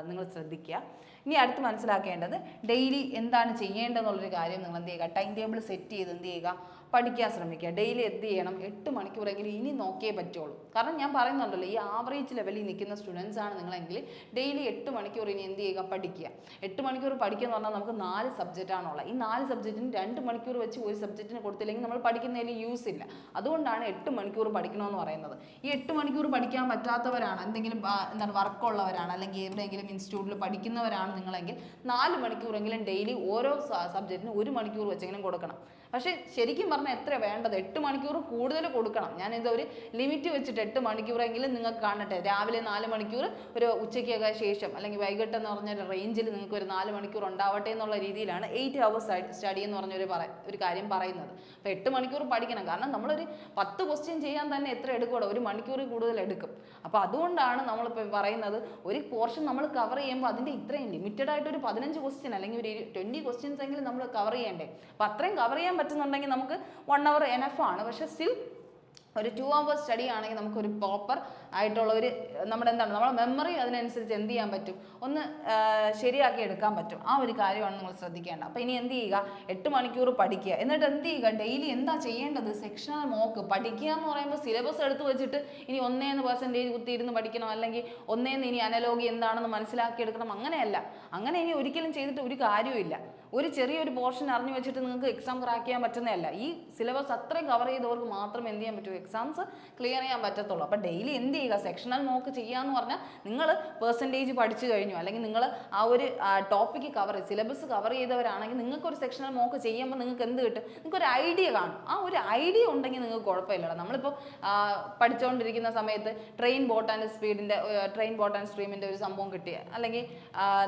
A: നിങ്ങൾ ശ്രദ്ധിക്കുക. ഇനി അടുത്ത് മനസ്സിലാക്കേണ്ടത് ഡെയിലി എന്താണ് ചെയ്യേണ്ടതെന്നുള്ളൊരു കാര്യം നിങ്ങൾ എന്ത് ചെയ്യുക, ടൈം ടേബിൾ സെറ്റ് ചെയ്ത് എന്ത് ചെയ്യുക, പഠിക്കാൻ ശ്രമിക്കുക. ഡെയിലി എന്ത് ചെയ്യണം, 8 മണിക്കൂറെങ്കിലും ഇനി നോക്കിയേ പറ്റുള്ളൂ. കാരണം ഞാൻ പറയുന്നുണ്ടല്ലോ, ഈ ആവറേജ് ലെവലിൽ നിൽക്കുന്ന സ്റ്റുഡൻസ് ആണ് നിങ്ങളെങ്കിൽ ഡെയിലി 8 മണിക്കൂർ ഇനി എന്ത് ചെയ്യുക, പഠിക്കുക. 8 മണിക്കൂർ പഠിക്കുക എന്ന് പറഞ്ഞാൽ നമുക്ക് 4 സബ്ജക്റ്റാണുള്ളത്. ഈ 4 സബ്ജക്റ്റിന് 2 മണിക്കൂർ വെച്ച് ഒരു സബ്ജക്റ്റിന് കൊടുത്തില്ലെങ്കിൽ നമ്മൾ പഠിക്കുന്നതിൽ യൂസ് ഇല്ല. അതുകൊണ്ടാണ് 8 മണിക്കൂർ പഠിക്കണമെന്ന് പറയുന്നത്. ഈ 8 മണിക്കൂർ പഠിക്കാൻ പറ്റാത്തവരാണ്, എന്തെങ്കിലും വർക്കുള്ളവരാണ്, അല്ലെങ്കിൽ എവിടെയെങ്കിലും ഇൻസ്റ്റിറ്റ്യൂട്ടിൽ പഠിക്കുന്നവരാണ് നിങ്ങളെങ്കിൽ 4 മണിക്കൂറെങ്കിലും ഡെയിലി ഓരോ സബ്ജക്റ്റിന് 1 മണിക്കൂർ വെച്ചെങ്കിലും കൊടുക്കണം. പക്ഷേ ശരിക്കും പറഞ്ഞാൽ എത്ര വേണ്ടത്, 8 മണിക്കൂർ കൂടുതൽ കൊടുക്കണം. ഞാനിത് ഒരു ലിമിറ്റ് വെച്ചിട്ട് 8 മണിക്കൂറെങ്കിലും നിങ്ങൾക്ക് കാണട്ടെ. രാവിലെ 4 മണിക്കൂർ, ഒരു ഉച്ചയ്ക്കൊക്കെ ശേഷം അല്ലെങ്കിൽ വൈകിട്ട് എന്ന് പറഞ്ഞൊരു റേഞ്ചിൽ നിങ്ങൾക്ക് ഒരു 4 മണിക്കൂർ ഉണ്ടാവട്ടെ എന്നുള്ള രീതിയിലാണ് 8 hours സ്റ്റഡി എന്ന് പറഞ്ഞൊരു കാര്യം പറയുന്നത്. അപ്പോൾ 8 മണിക്കൂർ പഠിക്കണം. കാരണം നമ്മളൊരു 10 ക്വസ്റ്റ്യൻ ചെയ്യാൻ തന്നെ എത്ര എടുക്കും, 1 മണിക്കൂർ കൂടുതൽ എടുക്കും. അപ്പോൾ അതുകൊണ്ടാണ് നമ്മളിപ്പോൾ പറയുന്നത്, ഒരു പോർഷൻ നമ്മൾ കവർ ചെയ്യുമ്പോൾ അതിൻ്റെ ഇത്രയും ലിമിറ്റഡ് ആയിട്ട് ഒരു 15 ക്വസ്റ്റ്യൻ അല്ലെങ്കിൽ ഒരു 20 ക്വസ്റ്റ്യൻസ് എങ്കിലും നമ്മൾ കവർ ചെയ്യണ്ടേ. അപ്പോൾ അത്രയും കവർ ചെയ്യാൻ പറ്റുന്നുണ്ടെങ്കിൽ നമുക്ക് 1 hour എനഫ് ആണ്. പക്ഷേ സ്റ്റിൽ ഒരു 2 hours സ്റ്റഡി ആണെങ്കിൽ നമുക്കൊരു പ്രോപ്പർ ആയിട്ടുള്ള ഒരു നമ്മുടെ മെമ്മറി അതിനനുസരിച്ച് എന്ത് ചെയ്യാൻ പറ്റും, ഒന്ന് ശരിയാക്കി എടുക്കാൻ പറ്റും. ആ ഒരു കാര്യമാണ് നിങ്ങൾ ശ്രദ്ധിക്കേണ്ടത്. അപ്പോൾ ഇനി എന്ത് ചെയ്യുക, 8 മണിക്കൂർ പഠിക്കുക. എന്നിട്ട് എന്ത് ചെയ്യുക, ഡെയിലി എന്താ ചെയ്യേണ്ടത്, സെക്ഷണൽ മോക്ക് പഠിക്കുക എന്ന് പറയുമ്പോൾ സിലബസ് എടുത്ത് വെച്ചിട്ട് ഇനി 1% കുത്തിയിരുന്ന് പഠിക്കണം, അല്ലെങ്കിൽ ഇനി അനലോഗി എന്താണെന്ന് മനസ്സിലാക്കിയെടുക്കണം, അങ്ങനെയല്ല. അങ്ങനെ ഇനി ഒരിക്കലും ചെയ്തിട്ട് ഒരു കാര്യമില്ല. ഒരു ചെറിയൊരു പോർഷൻ അറിഞ്ഞു വെച്ചിട്ട് നിങ്ങൾക്ക് എക്സാം ക്രാക്ക് ചെയ്യാൻ പറ്റുന്നതല്ല. ഈ സിലബസ് അത്രയും കവർ ചെയ്തവർക്ക് മാത്രമേ എന്ത് ചെയ്യാൻ പറ്റൂ, എക്സാംസ് ക്ലിയർ ചെയ്യാൻ പറ്റത്തുള്ളൂ. അപ്പോൾ ഡെയിലി എന്ത് ചെയ്യുക, സെക്ഷണൽ മോക്ക് ചെയ്യാന്ന് പറഞ്ഞാൽ നിങ്ങൾ പെർസെൻറ്റേജ് പഠിച്ചു കഴിഞ്ഞു, അല്ലെങ്കിൽ നിങ്ങൾ ആ ഒരു ടോപ്പിക്ക് സിലബസ് കവർ ചെയ്തവരാണെങ്കിൽ നിങ്ങൾക്കൊരു സെക്ഷണൽ മോക്ക് ചെയ്യുമ്പോൾ നിങ്ങൾക്ക് എന്ത് കിട്ടും, നിങ്ങൾക്കൊരു ഐഡിയ കാണും. ആ ഒരു ഐഡിയ ഉണ്ടെങ്കിൽ നിങ്ങൾക്ക് കുഴപ്പമില്ല. നമ്മളിപ്പോൾ പഠിച്ചുകൊണ്ടിരിക്കുന്ന സമയത്ത് ട്രെയിൻ ബോട്ട് ആൻഡ് സ്ട്രീമിൻ്റെ ഒരു സംഭവം കിട്ടി, അല്ലെങ്കിൽ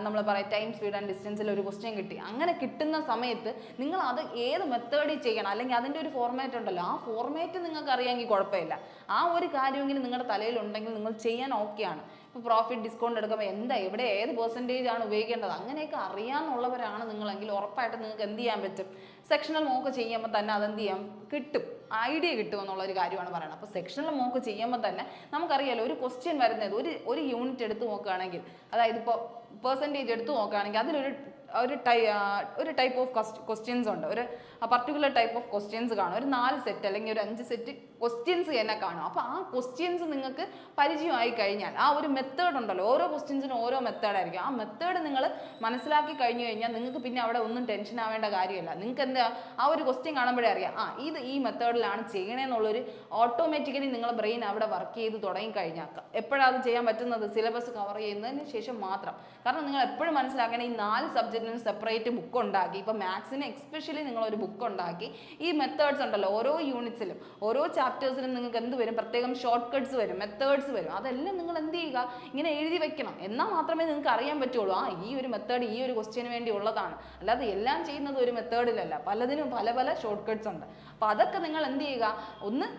A: നമ്മൾ പറയാം ടൈം സ്പീഡ് ആൻഡ് ഡിസ്റ്റൻസിൽ ഒരു ക്വസ്റ്റ്യൻ കിട്ടി. അങ്ങനെ കിട്ടുന്ന സമയത്ത് നിങ്ങൾ അത് ഏത് മെത്തേഡിൽ ചെയ്യണം, അല്ലെങ്കിൽ അതിൻ്റെ ഒരു ഫോർമാറ്റ് ഉണ്ടല്ലോ, ആ ഫോർമാറ്റ് നിങ്ങൾക്ക് അറിയാമെങ്കിൽ കുഴപ്പമില്ല. ആ ഒരു കാര്യമെങ്കിലും നിങ്ങളുടെ തലയിലുണ്ടെങ്കിൽ നിങ്ങൾ ചെയ്യാൻ ഓക്കെയാണ്. ഇപ്പോൾ പ്രോഫിറ്റ് ഡിസ്കൗണ്ട് എടുക്കുമ്പോൾ എവിടെ ഏത് പെർസെൻറ്റേജ് ആണ് ഉപയോഗിക്കേണ്ടത് അങ്ങനെയൊക്കെ അറിയാമെന്നുള്ളവരാണ് നിങ്ങളെങ്കിൽ ഉറപ്പായിട്ട് നിങ്ങൾക്ക് എന്ത് ചെയ്യാൻ പറ്റും, സെക്ഷണൽ മോക്ക് ചെയ്യുമ്പോൾ തന്നെ അതെന്ത് ചെയ്യാം കിട്ടും, ഐഡിയ കിട്ടും എന്നുള്ളൊരു കാര്യമാണ് പറയുന്നത്. അപ്പോൾ സെക്ഷണൽ മോക്ക് ചെയ്യുമ്പോൾ തന്നെ നമുക്കറിയാലോ ഒരു ക്വസ്റ്റ്യൻ വരുന്നത് ഒരു യൂണിറ്റ് എടുത്ത് നോക്കുകയാണെങ്കിൽ, അതായത് ഇപ്പോൾ പെർസെൻറ്റേജ് എടുത്ത് നോക്കുകയാണെങ്കിൽ അതിലൊരു ടൈപ്പ് ഓഫ് ക്വസ്റ്റ്യൻസ് ഉണ്ട്, ഒരു പർട്ടിക്കുലർ ടൈപ്പ് ഓഫ് ക്വസ്റ്റ്യൻസ് കാണും. ഒരു 4 സെറ്റ് അല്ലെങ്കിൽ ഒരു 5 സെറ്റ് ക്വസ്റ്റ്യൻസ് തന്നെ കാണും. അപ്പോൾ ആ ക്വസ്റ്റ്യൻസ് നിങ്ങൾക്ക് പരിചയമായി കഴിഞ്ഞാൽ ആ ഒരു മെത്തേഡ് ഉണ്ടല്ലോ, ഓരോ ക്വസ്റ്റ്യൻസിനും ഓരോ മെത്തേഡായിരിക്കും. ആ മെത്തേഡ് നിങ്ങൾ മനസ്സിലാക്കി കഴിഞ്ഞു കഴിഞ്ഞാൽ നിങ്ങൾക്ക് പിന്നെ അവിടെ ഒന്നും ടെൻഷൻ ആവേണ്ട കാര്യമില്ല. നിങ്ങൾക്ക് എന്താ ആ ഒരു ക്വസ്റ്റ്യൻ കാണുമ്പോഴേ അറിയാം, ഇത് ഈ മെത്തേഡിലാണ് ചെയ്യണമെന്നുള്ളൊരു ഓട്ടോമാറ്റിക്കലി നിങ്ങളുടെ ബ്രെയിൻ അവിടെ വർക്ക് ചെയ്ത് തുടങ്ങിക്കഴിഞ്ഞാൽ. എപ്പോഴാണ് അത് ചെയ്യാൻ പറ്റുന്നത്, സിലബസ് കവർ ചെയ്യുന്നതിന് ശേഷം മാത്രം. കാരണം നിങ്ങൾ എപ്പോഴും മനസ്സിലാക്കണം, ഈ 4 സബ്ജക്റ്റിന് സെപ്പറേറ്റ് ബുക്ക് ഉണ്ടാക്കി, ഇപ്പോൾ മാത്സിന് എക്സ്പെഷ്യലി നിങ്ങളൊരു ബുക്ക് ഉണ്ടാക്കി ഈ മെത്തേഡ്സ് ഉണ്ടല്ലോ, ഓരോ യൂണിറ്റ്സിലും ഓരോ ചാപ്റ്റേഴ്സിലും നിങ്ങൾക്ക് എന്ത് വരും, പ്രത്യേകം ഷോർട്ട് കട്ട്സ് വരും, മെത്തേഡ്സ് വരും. അതെല്ലാം നിങ്ങൾ എന്ത് ചെയ്യുക, ഇങ്ങനെ എഴുതി വെക്കണം. എന്നാൽ മാത്രമേ നിങ്ങൾക്ക് അറിയാൻ പറ്റുള്ളൂ ഈ ഒരു മെത്തേഡ് ഈ ഒരു ക്വസ്റ്റ്യന് വേണ്ടി ഉള്ളതാണ്. അല്ലാതെ എല്ലാം ചെയ്യുന്നത് ഒരു മെത്തേഡിലല്ല, പലതിനും പല ഷോർട്ട് കട്ട്സ് ഉണ്ട്. അപ്പോൾ അതൊക്കെ നിങ്ങൾ എന്ത് ചെയ്യുക, ഒന്ന്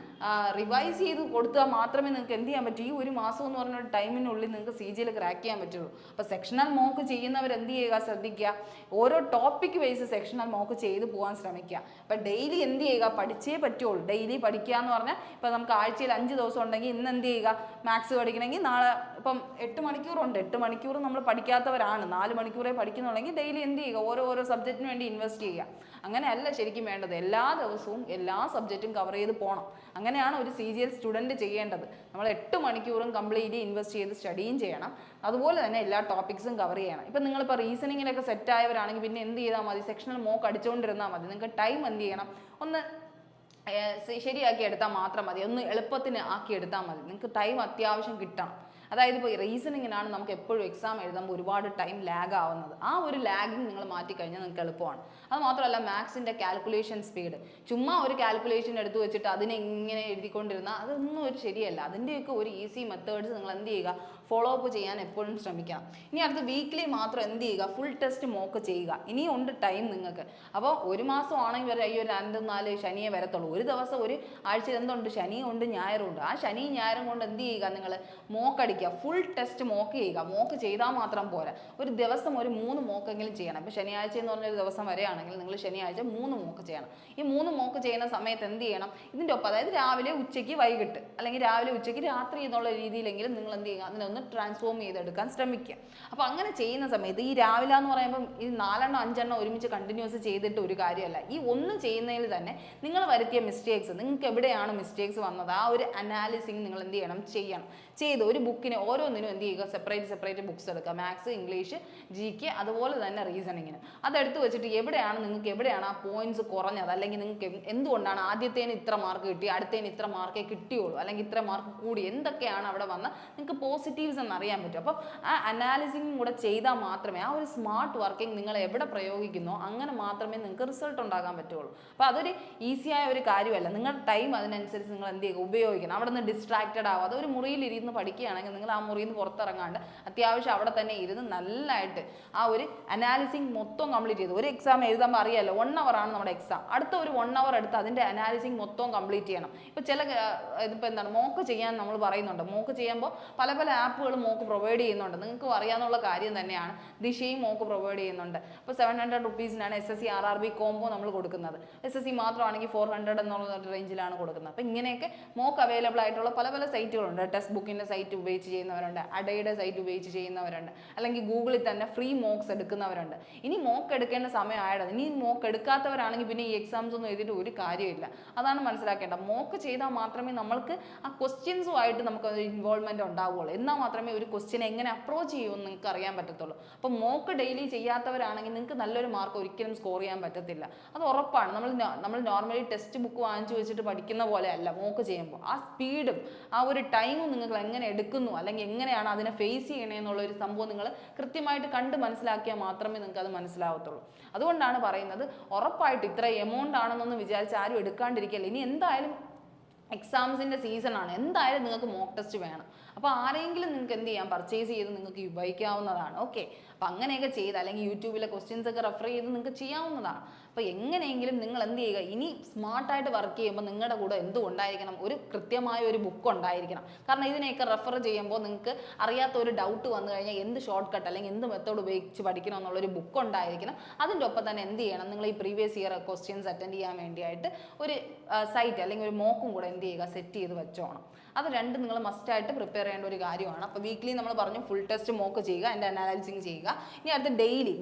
A: റിവൈസ് ചെയ്ത് കൊടുത്താൽ മാത്രമേ നിങ്ങൾക്ക് എന്ത് ചെയ്യാൻ പറ്റൂ, ഈ ഒരു മാസം എന്ന് പറഞ്ഞ ഒരു ടൈമിനുള്ളിൽ നിങ്ങൾക്ക് CGL ക്രാക്ക് ചെയ്യാൻ പറ്റുള്ളൂ. അപ്പോൾ സെക്ഷണൽ മോക്ക് ചെയ്യുന്നവർ എന്ത് ചെയ്യുക, ശ്രദ്ധിക്കുക, ഓരോ ടോപ്പിക് വൈസ് സെക്ഷണൽ മോക്ക് ചെയ്ത് പോകാൻ ശ്രമിക്കുക. അപ്പം ഡെയിലി എന്ത് ചെയ്യുക, പഠിച്ചേ പറ്റുള്ളൂ. ഡെയിലി പഠിക്കുക എന്ന് പറഞ്ഞാൽ ഇപ്പോൾ നമുക്ക് ആഴ്ചയിൽ 5 ദിവസം ഉണ്ടെങ്കിൽ ഇന്ന് എന്ത് ചെയ്യുക, മാത്സ് പഠിക്കണമെങ്കിൽ നാളെ ഇപ്പം 8 മണിക്കൂറുണ്ട്, 8 മണിക്കൂർ നമ്മൾ പഠിക്കാത്തവരാണ്, 4 മണിക്കൂറേ പഠിക്കുന്നുണ്ടെങ്കിൽ ഡെയിലി എന്ത് ചെയ്യുക, ഓരോ സബ്ജക്റ്റിന് വേണ്ടി ഇൻവെസ്റ്റ് ചെയ്യുക. അങ്ങനെയല്ല ശരിക്കും വേണ്ടത്, എല്ലാ ദിവസവും എല്ലാ സബ്ജക്റ്റും കവർ ചെയ്ത് പോകണം. അങ്ങനെയാണ് ഒരു CGL സ്റ്റുഡൻറ്റ് ചെയ്യേണ്ടത്. നമ്മൾ 8 മണിക്കൂറും കംപ്ലീറ്റ്ലി ഇൻവെസ്റ്റ് ചെയ്ത് സ്റ്റഡിയും ചെയ്യണം. അതുപോലെ തന്നെ എല്ലാ ടോപ്പിക്സും കവർ ചെയ്യണം. ഇപ്പം നിങ്ങളിപ്പോൾ റീസണിങ്ങിലൊക്കെ സെറ്റ് ആയവരാണെങ്കിൽ പിന്നെ എന്ത് ചെയ്താൽ മതി, സെക്ഷണൽ മോക്ക് അടിച്ചുകൊണ്ടിരുന്നാൽ മതി. നിങ്ങൾക്ക് ടൈം എന്ത് ചെയ്യണം, ഒന്ന് ശരിയാക്കി എടുത്താൽ മാത്രം മതി, ഒന്ന് എളുപ്പത്തിന് ആക്കി എടുത്താൽ മതി. നിങ്ങൾക്ക് ടൈം അത്യാവശ്യം കിട്ടണം. അതായത് ഇപ്പോൾ റീസണിങ്ങിനാണ് നമുക്ക് എപ്പോഴും എക്സാം എഴുതുമ്പോൾ ഒരുപാട് ടൈം ലാഗ് ആവുന്നത്. ആ ഒരു ലാഗിങ് നിങ്ങൾ മാറ്റിക്കഴിഞ്ഞാൽ നിങ്ങൾക്ക് എളുപ്പമാണ്. അത് മാത്രമല്ല മാത്സിൻ്റെ കാൽക്കുലേഷൻ സ്പീഡ്, ചുമ്മാ ഒരു കാൽക്കുലേഷൻ എടുത്തു വെച്ചിട്ട് അതിനെ ഇങ്ങനെ എഴുതിക്കൊണ്ടിരുന്നാൽ അതൊന്നും ഒരു ശരിയല്ല. അതിൻ്റെയൊക്കെ ഒരു ഈസി മെത്തേഡ്സ് നിങ്ങൾ എന്ത് ചെയ്യുക, ഫോളോ അപ്പ് ചെയ്യാൻ എപ്പോഴും ശ്രമിക്കണം. ഇനി അടുത്ത വീക്ക്ലി മാത്രം എന്ത് ചെയ്യുക, ഫുൾ ടെസ്റ്റ് മോക്ക് ചെയ്യുക. ഇനിയും ഉണ്ട് ടൈം നിങ്ങൾക്ക്. അപ്പോൾ ഒരു മാസം ആണെങ്കിൽ വരെ 2-4 ശനിയെ വരത്തുള്ളൂ. ഒരു ദിവസം ഒരു ആഴ്ചയിൽ എന്തുണ്ട്, ശനിയും ഉണ്ട് ഞായറും ഉണ്ട്. ആ ശനിയും ഞായറും കൊണ്ട് എന്ത് ചെയ്യുക, നിങ്ങൾ മോക്ക് അടിക്കുക, ഫുൾ ടെസ്റ്റ് മോക്ക് ചെയ്യുക. മോക്ക് ചെയ്താൽ മാത്രം പോരാ, ഒരു ദിവസം ഒരു 3 മോക്കെങ്കിലും ചെയ്യണം. ഇപ്പോൾ ശനിയാഴ്ച എന്ന് പറഞ്ഞൊരു ദിവസം വരെയാണെങ്കിൽ നിങ്ങൾ ശനിയാഴ്ച 3 മോക്ക് ചെയ്യണം. ഈ 3 മോക്ക് ചെയ്യുന്ന സമയത്ത് എന്ത് ചെയ്യണം, ഇതിൻ്റെ ഒപ്പം അതായത് രാവിലെ ഉച്ചയ്ക്ക് വൈകിട്ട്, അല്ലെങ്കിൽ രാവിലെ ഉച്ചയ്ക്ക് രാത്രി എന്നുള്ള രീതിയിലെങ്കിലും നിങ്ങൾ എന്ത് ചെയ്യുക, അതിനൊന്ന് ട്രാൻസ്ഫോം ചെയ്തെടുക്കാൻ ശ്രമിക്കുക. അപ്പോൾ അങ്ങനെ ചെയ്യുന്ന സമയത്ത് ഈ രാവിലെ എന്ന് പറയുമ്പം ഈ 4-5 ഒരുമിച്ച് കണ്ടിന്യൂസ് ചെയ്തിട്ട് ഒരു കാര്യമല്ല. ഈ ഒന്ന് ചെയ്യുന്നതിൽ തന്നെ നിങ്ങൾ വരുത്തിയ മിസ്റ്റേക്സ്, നിങ്ങൾക്ക് എവിടെയാണ് മിസ്റ്റേക്സ് വന്നത്, ആ ഒരു അനാലിസിങ് നിങ്ങൾ എന്ത് ചെയ്യണം. ചെയ്ത് ഒരു ബുക്കിന് ഓരോന്നിനും എന്ത് ചെയ്യുക, സെപ്പറേറ്റ് ബുക്സ് എടുക്കുക. മാത്സ്, ഇംഗ്ലീഷ്, GK, അതുപോലെ തന്നെ റീസണിങ്ങിന്. അതെടുത്ത് വെച്ചിട്ട് നിങ്ങൾക്ക് എവിടെയാണ് ആ പോയിന്റ്സ് കുറഞ്ഞത്, അല്ലെങ്കിൽ നിങ്ങൾക്ക് എന്തുകൊണ്ടാണ് ആദ്യത്തേന് ഇത്ര മാർക്ക് കിട്ടി, അടുത്തേന് ഇത്ര മാർക്കേ കിട്ടിയുള്ളൂ, അല്ലെങ്കിൽ ഇത്ര മാർക്ക് കൂടി, എന്തൊക്കെയാണ് അവിടെ വന്ന് നിങ്ങൾക്ക് പോസിറ്റീവ്സ് എന്ന് അറിയാൻ പറ്റും. അപ്പം ആ അനാലിസിങ്ങും കൂടെ ചെയ്താൽ മാത്രമേ ആ ഒരു സ്മാർട്ട് വർക്കിംഗ് നിങ്ങൾ എവിടെ പ്രയോഗിക്കുന്നോ അങ്ങനെ മാത്രമേ നിങ്ങൾക്ക് റിസൾട്ട് ഉണ്ടാക്കാൻ പറ്റുള്ളൂ. അപ്പോൾ അതൊരു ഈസിയായ ഒരു കാര്യമല്ല. നിങ്ങളുടെ ടൈം അതിനനുസരിച്ച് നിങ്ങൾ എന്ത് ചെയ്യുക, ഉപയോഗിക്കണം. അവിടെ നിന്ന് ഡിസ്ട്രാക്റ്റഡ് ആവാതെ ഒരു മുറിയിൽ ഇരുന്ന് പഠിക്കുകയാണെങ്കിൽ നിങ്ങൾ ആ മുറിയിൽ നിന്ന് പുറത്തിറങ്ങാണ്ട് അത്യാവശ്യം അവിടെ തന്നെ ഇരുന്ന് നല്ലതായിട്ട് ആ ഒരു അനാലിസിങ് മൊത്തം കംപ്ലീറ്റ് ചെയ്തു. ഒരു എക്സാം എഴുതുമ്പോൾ അറിയാമല്ലോ 1 hour ആണ് നമ്മുടെ എക്സാം. അടുത്ത ഒരു 1 hour എടുത്ത് അതിൻ്റെ അനാലിസിങ് മൊത്തം കംപ്ലീറ്റ് ചെയ്യണം. ഇപ്പോൾ ഇതിപ്പോൾ എന്താണ് മോക്ക് ചെയ്യാൻ നമ്മൾ പറയുന്നുണ്ട്. മോക്ക് ചെയ്യുമ്പോൾ പല ആപ്പുകൾ മോക്ക് പ്രൊവൈഡ് ചെയ്യുന്നുണ്ട്. നിങ്ങൾക്ക് അറിയാവുന്ന കാര്യം തന്നെയാണ്. ദിശയും മോക്ക് പ്രൊവൈഡ് ചെയ്യുന്നുണ്ട്. അപ്പോൾ 700 റുപ്പീസിനാണ് SSC RRB കോംബോ നമ്മൾ കൊടുക്കുന്നത്. SSC മാത്രമാണെങ്കിൽ 400 എന്നുള്ള റേഞ്ചിലാണ് കൊടുക്കുന്നത്. അപ്പോൾ ഇങ്ങനെയൊക്കെ മോക്ക് അവൈലബിൾ ആയിട്ടുള്ള പല പല സൈറ്റുകളുണ്ട്. ടെക്സ്റ്റ് ബുക്കിൻ്റെ സൈറ്റ് ഉപയോഗിച്ച് ചെയ്യുന്നവരുണ്ട്, അഡയുടെ സൈറ്റ് ഉപയോഗിച്ച് ചെയ്യുന്നവരുണ്ട്, അല്ലെങ്കിൽ ഗൂഗിളിൽ തന്നെ ഫ്രീ മോക്സ് എടുക്കുന്നവരുണ്ട്. ഇനി മോക്ക് എടുക്കേണ്ട സമയമായത്. ഇനി മോക്ക് എടുക്കാത്തവരാണെങ്കിൽ പിന്നെ ഈ എക്സാംസ് ഒന്നും എഴുതിയിട്ട് ഒരു കാര്യമില്ല. അതാണ് മനസ്സിലാക്കേണ്ടത്. മോക്ക് ചെയ്താൽ മാത്രമേ നമ്മൾക്ക് ആ ക്വസ്റ്റ്യൻസുമായിട്ട് നമുക്ക് ഒരു ഇൻവോൾവ്മെന്റ് ഉണ്ടാവുള്ളൂ. എന്നാൽ മാത്രമേ ഒരു ക്വസ്റ്റ്യൻ എങ്ങനെ അപ്രോച്ച് ചെയ്യുമെന്ന് നിങ്ങൾക്ക് അറിയാൻ പറ്റത്തുള്ളൂ. അപ്പം മോക്ക് ഡെയിലി ചെയ്യാത്തവരാണെങ്കിൽ നിങ്ങൾക്ക് നല്ലൊരു മാർക്ക് ഒരിക്കലും സ്കോർ ചെയ്യാൻ പറ്റത്തില്ല. അത് ഉറപ്പാണ്. നമ്മൾ നോർമലി ടെക്സ്റ്റ് ബുക്ക് വാങ്ങിച്ചു വെച്ചിട്ട് പഠിക്കുന്ന പോലെ അല്ല മോക്ക് ചെയ്യുമ്പോൾ. ആ സ്പീഡും ആ ഒരു ടൈമും നിങ്ങൾ എങ്ങനെ എടുക്കുന്നു, അല്ലെങ്കിൽ എങ്ങനെയാണ് അതിനെ ഫേസ് ചെയ്യണേ എന്നുള്ള ഒരു സംഭവം നിങ്ങൾ കൃത്യമായിട്ട് കണ്ട് മനസ്സിലാക്കിയാൽ മാത്രമേ നിങ്ങൾക്ക് അത് മനസ്സിലാവത്തുള്ളൂ. അതുകൊണ്ടാണ് പറയുന്നത്, ഉറപ്പായിട്ട് ഇത്ര എമൗണ്ട് ആണെന്നൊന്നും വിചാരിച്ച് ആരും എടുക്കാണ്ടിരിക്കില്ല. ഇനി എന്തായാലും എക്സാംസിൻ്റെ സീസണാണ്, എന്തായാലും നിങ്ങൾക്ക് മോക്ക് ടെസ്റ്റ് വേണം. അപ്പോൾ ആരെങ്കിലും നിങ്ങൾക്ക് എന്ത് ചെയ്യാം, പർച്ചേസ് ചെയ്ത് നിങ്ങൾക്ക് ഉപയോഗിക്കാവുന്നതാണ്. ഓക്കെ, അപ്പോൾ അങ്ങനെയൊക്കെ ചെയ്ത് അല്ലെങ്കിൽ യൂട്യൂബിലെ ക്വസ്റ്റ്യൻസ് ഒക്കെ റെഫർ ചെയ്ത് നിങ്ങൾക്ക് ചെയ്യാവുന്നതാണ്. അപ്പോൾ എങ്ങനെയെങ്കിലും നിങ്ങൾ എന്ത് ചെയ്യുക, ഇനി സ്മാർട്ടായിട്ട് വർക്ക് ചെയ്യുമ്പോൾ നിങ്ങളുടെ കൂടെ എന്തും ഉണ്ടായിരിക്കണം, ഒരു കൃത്യമായ ഒരു ബുക്ക് ഉണ്ടായിരിക്കണം. കാരണം ഇതിനെയൊക്കെ റെഫർ ചെയ്യുമ്പോൾ നിങ്ങൾക്ക് അറിയാത്ത ഒരു ഡൗട്ട് വന്നു കഴിഞ്ഞാൽ എന്ത് ഷോർട്ട് കട്ട് അല്ലെങ്കിൽ എന്ത് മെത്തേഡ് ഉപയോഗിച്ച് പഠിക്കണം എന്നുള്ളൊരു ബുക്ക് ഉണ്ടായിരിക്കണം. അതിൻ്റെ ഒപ്പം തന്നെ എന്ത് ചെയ്യണം, നിങ്ങൾ ഈ പ്രീവിയസ് ഇയർ ക്വസ്റ്റ്യൻസ് അറ്റൻഡ് ചെയ്യാൻ വേണ്ടിയായിട്ട് ഒരു സൈറ്റ് അല്ലെങ്കിൽ ഒരു മോക്കും കൂടെ എന്ത് ചെയ്യുക, സെറ്റ് ചെയ്ത് വെച്ചോണം. അത് രണ്ടും നിങ്ങൾ മസ്റ്റായിട്ട് പ്രിപ്പയർ ചെയ്യേണ്ട ഒരു കാര്യമാണ്. അപ്പോൾ വീക്ക്ലി നമ്മൾ പറഞ്ഞു ഫുൾ ടെസ്റ്റ് മോക്ക് ചെയ്യുക, അതിൻ്റെ അനാലിസിങ് ചെയ്യുക. ഇനി അടുത്ത്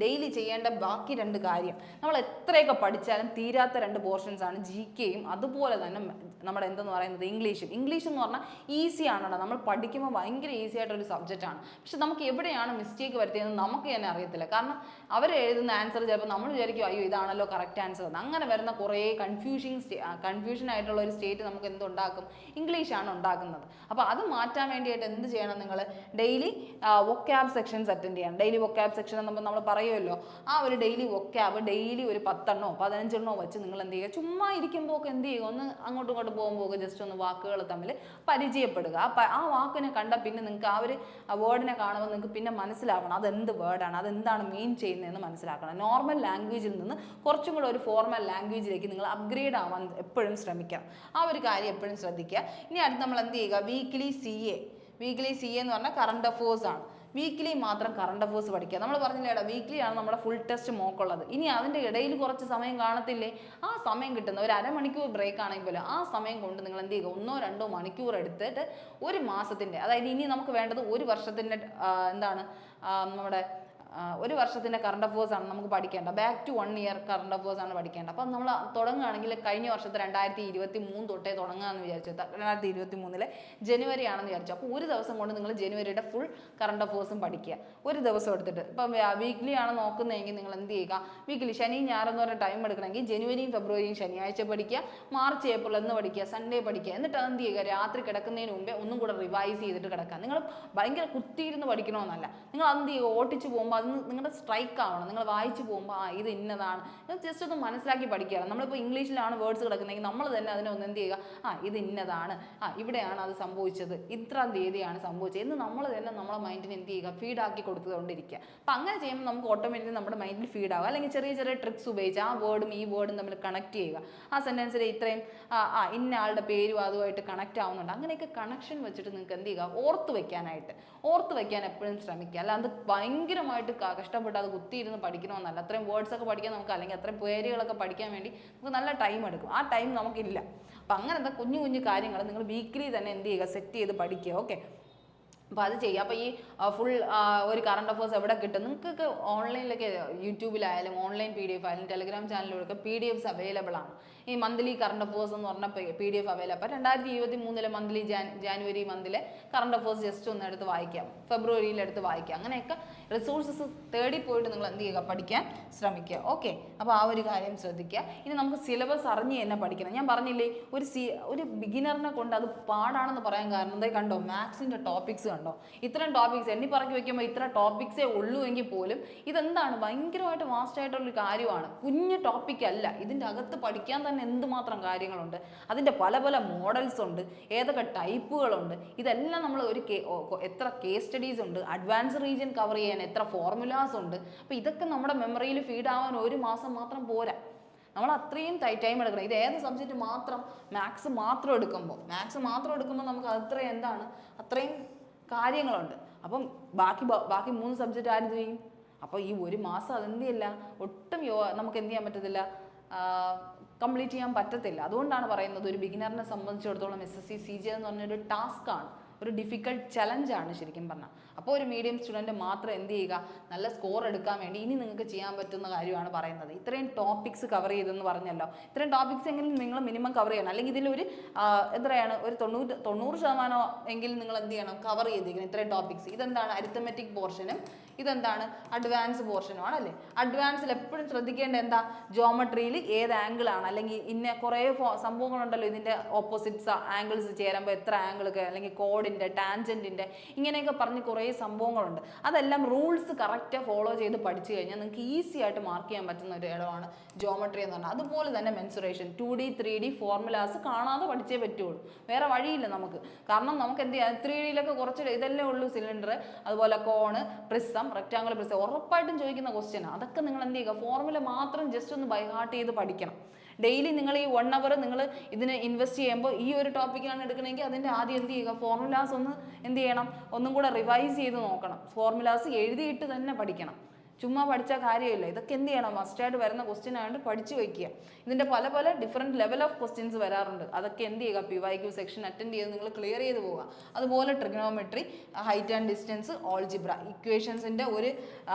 A: ഡെയിലി ചെയ്യേണ്ട ബാക്കി 2 കാര്യം. നമ്മൾ എത്രയൊക്കെ പഠിച്ചാലും തീരാത്ത 2 പോർഷൻസ് ആണ് GKയും അതുപോലെ തന്നെ നമ്മുടെ എന്തെന്ന് പറയുന്നത് ഇംഗ്ലീഷും. ഇംഗ്ലീഷ് എന്ന് പറഞ്ഞാൽ ഈസി ആണല്ലോ, നമ്മൾ പഠിക്കുമ്പോൾ ഭയങ്കര ഈസി ആയിട്ടൊരു സബ്ജക്റ്റാണ്. പക്ഷെ നമുക്ക് എവിടെയാണ് മിസ്റ്റേക്ക് വരുത്തിയതെന്ന് നമുക്ക് തന്നെ അറിയത്തില്ല. കാരണം അവർ എഴുതുന്ന ആൻസർ ചിലപ്പോൾ നമ്മൾ വിചാരിക്കും അയ്യോ ഇതാണല്ലോ കറക്റ്റ് ആൻസർ എന്ന്. അങ്ങനെ വരുന്ന കുറേ കൺഫ്യൂഷൻ ആയിട്ടുള്ള ഒരു സ്റ്റേറ്റ് നമുക്ക് എന്തുണ്ടാക്കും, ഇംഗ്ലീഷാണ് ഉണ്ടാക്കുന്നത്. അപ്പോൾ അത് മാറ്റാൻ വേണ്ടിയിട്ട് എന്ത് ചെയ്യണം, നിങ്ങൾ ഡെയിലി വൊക്കാബ് സെക്ഷൻസ് അറ്റൻഡ് ചെയ്യണം. ഡെയിലി വൊക്കാബ് സെക്ഷൻ നമ്മൾ പറയുമല്ലോ, ആ ഒരു ഡെയിലി വൊക്കാബ് ഡെയിലി ഒരു 10 15 വെച്ച് നിങ്ങൾ എന്ത് ചെയ്യുക, ചുമ്മാ ഇരിക്കുമ്പോൾ ഒക്കെ എന്ത് ചെയ്യുക, ഒന്ന് അങ്ങോട്ടും ഇങ്ങോട്ടും പോകുമ്പോൾ ജസ്റ്റ് ഒന്ന് വാക്കുകൾ തമ്മിൽ പരിചയപ്പെടുക. ആ വാക്കിനെ കണ്ടാൽ പിന്നെ നിങ്ങൾക്ക് ആ ഒരു വേർഡിനെ കാണുമ്പോൾ നിങ്ങൾക്ക് പിന്നെ മനസ്സിലാവണം അതെന്ത് വേർഡാണ്, അതെന്താണ് മീൻ ചെയ്യുന്നതെന്ന് മനസ്സിലാക്കണം. നോർമൽ ലാംഗ്വേജിൽ നിന്ന് കുറച്ചും കൂടെ ഒരു ഫോർമൽ ലാംഗ്വേജിലേക്ക് നിങ്ങൾ അപ്ഗ്രേഡ് ആവാൻ എപ്പോഴും ശ്രമിക്കാം. ആ ഒരു കാര്യം എപ്പോഴും ശ്രദ്ധിക്കുക. ഇനി അടുത്ത് നമ്മൾ എന്ത് ചെയ്യുക, വീക്ക്ലി CA എന്ന് പറഞ്ഞാൽ കറണ്ട് അഫേഴ്സ് ആണ്. വീക്ക്ലി മാത്രം കറണ്ട് അഫേഴ്സ് പഠിക്കുക. നമ്മൾ പറഞ്ഞില്ലേടാ വീക്ക്ലിയാണ് നമ്മുടെ ഫുൾ ടെസ്റ്റ് മോക്കുള്ളത്. ഇനി അതിൻ്റെ ഇടയിൽ കുറച്ച് സമയം കാണത്തില്ലേ, ആ സമയം കിട്ടുന്ന ഒരു അരമണിക്കൂർ ബ്രേക്ക് ആണെങ്കിൽ പോലും ആ സമയം കൊണ്ട് നിങ്ങൾ എന്ത് ചെയ്യുക, 1-2 മണിക്കൂർ എടുത്തിട്ട് ഒരു മാസത്തിൻ്റെ, അതായത് ഇനി നമുക്ക് വേണ്ടത് ഒരു വർഷത്തിൻ്റെ നമ്മുടെ ഒരു വർഷത്തിൻ്റെ കറണ്ട് അഫേഴ്സ് ആണ് നമുക്ക് പഠിക്കേണ്ടത്. Back to 1 year current affairs ആണ് പഠിക്കേണ്ടത്. അപ്പം നമ്മൾ തുടങ്ങുകയാണെങ്കിൽ കഴിഞ്ഞ വർഷത്തെ 2023 തൊട്ടേ തുടങ്ങുകയെന്ന് വിചാരിച്ചു. 2023 ജനുവരി ആണെന്ന് വിചാരിച്ചു. അപ്പോൾ ഒരു ദിവസം കൊണ്ട് നിങ്ങൾ ജനുവരിയുടെ ഫുൾ കറണ്ട് അഫേഴ്സും പഠിക്കുക, ഒരു ദിവസം എടുത്തിട്ട്. ഇപ്പം വീക്ക്ലി ആണ് നോക്കുന്നതെങ്കിൽ നിങ്ങൾ എന്ത് ചെയ്യുക, വീക്ക്ലി ശനി ഞായറെന്ന് പറഞ്ഞ ടൈം എടുക്കണമെങ്കിൽ ജനുവരിയും ഫെബ്രുവരിയും ശനിയാഴ്ച പഠിക്കുക, മാർച്ച് ഏപ്രിൽ എന്ന് പഠിക്കുക, സൺഡേ പഠിക്കുക. എന്നിട്ട് എന്ത് ചെയ്യുക, രാത്രി കിടക്കുന്നതിന് മുമ്പേ ഒന്നും കൂടെ റിവൈസ് ചെയ്തിട്ട് കിടക്കുക. നിങ്ങൾ ഭയങ്കര കുത്തിയിരുന്ന് പഠിക്കണമെന്നല്ല, നിങ്ങൾ എന്ത് ചെയ്യുക, ഓട്ടിച്ച് പോകുമ്പോൾ അത് നിങ്ങളുടെ സ്ട്രൈക്ക് ആവണം. നിങ്ങൾ വായിച്ചു പോകുമ്പോൾ ഇത് ഇന്നതാണ്, ജസ്റ്റ് ഒന്ന് മനസ്സിലാക്കി പഠിക്കുക. നമ്മളിപ്പോൾ ഇംഗ്ലീഷിലാണ് വേർഡ്സ് കിടക്കുന്നതെങ്കിൽ നമ്മൾ തന്നെ അതിനെ ഒന്ന് എന്ത് ചെയ്യുക, ഇത് ഇന്നതാണ്, ഇവിടെയാണ് അത് സംഭവിച്ചത്, ഇത്രാം തീയതിയാണ് സംഭവിച്ചത് എന്ന് നമ്മൾ തന്നെ നമ്മളെ മൈൻഡിന് എന്ത് ചെയ്യുക, ഫീഡാക്കി കൊടുത്തുകൊണ്ടിരിക്കുക. അപ്പം അങ്ങനെ ചെയ്യുമ്പോൾ നമുക്ക് ഓട്ടോമാറ്റിക്കലി നമ്മുടെ മൈൻഡിൽ ഫീഡാകുക. അല്ലെങ്കിൽ ചെറിയ ചെറിയ ട്രിക്സ് ഉപയോഗിച്ച് ആ വേർഡും ഈ വേർഡും തമ്മിൽ കണക്ട് ചെയ്യുക. ആ സെൻറ്റൻസിൽ ഇത്രയും ഇന്ന ആളുടെ പേരും അതുമായിട്ട് കണക്ട് ആവുന്നുണ്ട്. അങ്ങനെയൊക്കെ കണക്ഷൻ വെച്ചിട്ട് നിങ്ങൾക്ക് എന്ത് ചെയ്യുക, ഓർത്ത് വയ്ക്കാൻ എപ്പോഴും ശ്രമിക്കുക. അല്ലാണ്ട് ഭയങ്കരമായിട്ട് കഷ്ടപ്പെട്ട് അത് കുത്തിയിരുന്ന് പഠിക്കണമെന്നല്ല. അത്രയും വേർഡ്സ് ഒക്കെ പഠിക്കാൻ നമുക്ക്, അല്ലെങ്കിൽ അത്രയും പേരുകളൊക്കെ പഠിക്കാൻ വേണ്ടി നമുക്ക് നല്ല ടൈം എടുക്കും. ആ ടൈം നമുക്കില്ല. അപ്പം അങ്ങനത്തെ കുഞ്ഞു കാര്യങ്ങൾ നിങ്ങൾ വീക്ക്ലി തന്നെ എന്ത് ചെയ്യുക, സെറ്റ് ചെയ്ത് പഠിക്കുക. ഓക്കെ, അപ്പോൾ അത് ചെയ്യുക. അപ്പോൾ ഈ ഫുൾ ഒരു കറണ്ട് അഫേഴ്സ് എവിടെ കിട്ടും, നിങ്ങൾക്ക് ഓൺലൈനിലൊക്കെ യൂട്യൂബിലായാലും ഓൺലൈൻ PDF ആയാലും ടെലിഗ്രാം ചാനലിലൊക്കെ PDFs അവൈലബിൾ ആണ്. ഈ മന്ത്ലി കറണ്ട് അഫേഴ്സ് എന്ന് പറഞ്ഞാൽ PDF അവൈലബിൾ. അപ്പോൾ 2023 മന്ത്ലി ജാനുവരി മന്തിലെ കറണ്ട് അഫേഴ്സ് ജസ്റ്റ് ഒന്ന് എടുത്ത് വായിക്കാം, ഫെബ്രുവരിയിൽ എടുത്ത് വായിക്കാം. അങ്ങനെയൊക്കെ റിസോഴ്സസ് തേടി പോയിട്ട് നിങ്ങൾ എന്ത് ചെയ്യുക, പഠിക്കാൻ ശ്രമിക്കുക. ഓക്കെ, അപ്പോൾ ആ ഒരു കാര്യം ശ്രദ്ധിക്കുക. ഇനി നമുക്ക് സിലബസ് അറിഞ്ഞ് തന്നെ പഠിക്കണം. ഞാൻ പറഞ്ഞില്ലേ, ഒരു ബിഗിനറിനെ കൊണ്ട് അത് പാടാണെന്ന് പറയാൻ കാരണം എന്താ, കണ്ടോ മാത്സിൻ്റെ ടോപ്പിക്സ് കണ്ടോ, ഇത്രയും ടോപ്പിക്സ് എണ്ണി പറക്കി വെക്കുമ്പോൾ ഇത്ര ടോപ്പിക്സേ ഉള്ളൂ എങ്കിൽ പോലും ഇതെന്താണ് ഭയങ്കരമായിട്ട് വാസ്റ്റ് ആയിട്ടുള്ളൊരു കാര്യമാണ്. കുഞ്ഞു ടോപ്പിക് അല്ല, ഇതിൻ്റെ അകത്ത് പഠിക്കാൻ തന്നെ എന്തുമാത്രം കാര്യങ്ങളുണ്ട്. അതിൻ്റെ പല പല മോഡൽസ് ഉണ്ട്, ഏതൊക്കെ ടൈപ്പുകളുണ്ട്, ഇതെല്ലാം നമ്മൾ എത്ര കേസ് സ്റ്റഡീസ് ഉണ്ട്, അഡ്വാൻസ് റീജിയൻ കവർ ചെയ്യാൻ എത്ര ഫോർമുലാസ് ഉണ്ട്. അപ്പോൾ ഇതൊക്കെ നമ്മുടെ മെമ്മറിയിൽ ഫീഡ് ആവാൻ ഒരു മാസം മാത്രം പോരാ, നമ്മൾ അത്രയും ടൈം എടുക്കണം. ഇത് ഏത് സബ്ജക്റ്റ് മാത്രം, മാത്സ് മാത്രം എടുക്കുമ്പോൾ നമുക്ക് അത്രയും കാര്യങ്ങളുണ്ട്. അപ്പം ബാക്കി 3 സബ്ജക്റ്റ് ആര് ചെയ്യും? അപ്പോൾ ഈ ഒരു മാസം അതെന്ത് ചെയ്യില്ല, ഒട്ടും നമുക്ക് എന്ത് ചെയ്യാൻ പറ്റത്തില്ല, കംപ്ലീറ്റ് ചെയ്യാൻ പറ്റത്തില്ല. അതുകൊണ്ടാണ് പറയുന്നത് ഒരു ബിഗിനറിനെ സംബന്ധിച്ചിടത്തോളം SSC CGL എന്ന് പറഞ്ഞൊരു ടാസ്ക്കാണ്, ഒരു ഡിഫിക്കൽട്ട് ചലഞ്ചാണ് ശരിക്കും പറഞ്ഞാൽ. അപ്പോൾ ഒരു മീഡിയം സ്റ്റുഡൻറ്റ് മാത്രം എന്ത് ചെയ്യുക, നല്ല സ്കോർ എടുക്കാൻ വേണ്ടി ഇനി നിങ്ങൾക്ക് ചെയ്യാൻ പറ്റുന്ന കാര്യമാണ് പറയുന്നത്. ഇത്രയും ടോപ്പിക്സ് കവർ ചെയ്തെന്ന് പറഞ്ഞല്ലോ, ഇത്രയും ടോപ്പിക്സ് എങ്കിലും നിങ്ങൾ മിനിമം കവർ ചെയ്യണം. അല്ലെങ്കിൽ ഇതിലൊരു എത്രയാണ്, ഒരു 90% എങ്കിലും നിങ്ങൾ എന്ത് ചെയ്യണം, കവർ ചെയ്തിരിക്കണം ഇത്രയും ടോപ്പിക്സ്. ഇതെന്താണ്, അരിത്തമെറ്റിക് പോർഷനും ഇതെന്താണ്, അഡ്വാൻസ് പോർഷനും ആണല്ലേ. അഡ്വാൻസിൽ എപ്പോഴും ശ്രദ്ധിക്കേണ്ട എന്താ, ജോമെട്രിയിൽ ഏത് ആംഗിളാണ്, അല്ലെങ്കിൽ ഇന്ന കുറേ സംഭവങ്ങളുണ്ടല്ലോ, ഇതിൻ്റെ ഓപ്പോസിറ്റ്സ് ആംഗിൾസ് ചേരുമ്പോൾ എത്ര ആംഗിളൊക്കെ, അല്ലെങ്കിൽ കോഡിൻ്റെ, ടാൻജൻറ്റിൻ്റെ, ഇങ്ങനെയൊക്കെ പറഞ്ഞ് കുറേ സംഭവങ്ങളുണ്ട്. അതെല്ലാം റൂൾസ് കറക്റ്റ് ഫോളോ ചെയ്ത് പഠിച്ചു കഴിഞ്ഞാൽ നിങ്ങൾക്ക് ഈസി ആയിട്ട് മാർക്ക് ചെയ്യാൻ പറ്റുന്ന ഒരു ഇടമാണ് ജോമെട്രി എന്ന് പറഞ്ഞാൽ. അതുപോലെ തന്നെ മെൻസുറേഷൻ 2D 3D ഫോർമുലാസ് കാണാതെ പഠിച്ചേ പറ്റുള്ളൂ, വേറെ വഴിയില്ല നമുക്ക്. കാരണം നമുക്ക് എന്ത് ചെയ്യാം, 3Dയിലൊക്കെ കുറച്ച് ഇതല്ലേ ഉള്ളൂ, സിലിണ്ടർ, അതുപോലെ കോണ്, പ്രിസം, റെക്റ്റാങ്കിൾ, പ്രിസം, ഉറപ്പായിട്ടും ചോദിക്കുന്ന ക്വസ്റ്റ്യനാണ്. അതൊക്കെ നിങ്ങൾ എന്ത് ചെയ്യുക, ഫോർമുല മാത്രം ജസ്റ്റ് ഒന്ന് ബൈ ഹാർട്ട് ചെയ്ത് പഠിക്കണം. ഡെയിലി നിങ്ങൾ ഈ 1 hour നിങ്ങൾ ഇതിന് ഇൻവെസ്റ്റ് ചെയ്യുമ്പോൾ ഈ ഒരു ടോപ്പിക്കാണ് എടുക്കണമെങ്കിൽ അതിൻ്റെ ആദ്യം എന്ത് ചെയ്യുക, ഫോർമുലാസ് ഒന്ന് എന്ത് ചെയ്യണം, ഒന്നും കൂടെ റിവൈസ് ചെയ്ത് നോക്കണം. ഫോർമുലാസ് എഴുതിയിട്ട് തന്നെ പഠിക്കണം, ചുമ്മാ പഠിച്ച കാര്യമില്ല. ഇതൊക്കെ എന്ത് ചെയ്യണം, മസ്റ്റായിട്ട് വരുന്ന ക്വസ്റ്റ്യൻ ആയതുകൊണ്ട് പഠിച്ചു വയ്ക്കുക. ഇതിൻ്റെ പല പല ഡിഫറെൻറ്റ് ലെവൽ ഓഫ് ക്വസ്റ്റ്യൻസ് വരാറുണ്ട്. അതൊക്കെ എന്ത് ചെയ്യുക, PYQ സെക്ഷൻ അറ്റൻഡ് ചെയ്ത് നിങ്ങൾ ക്ലിയർ ചെയ്ത് പോവുക. അതുപോലെ trigonometry, height and distance, algebra, ഇക്വേഷൻസിൻ്റെ ഒരു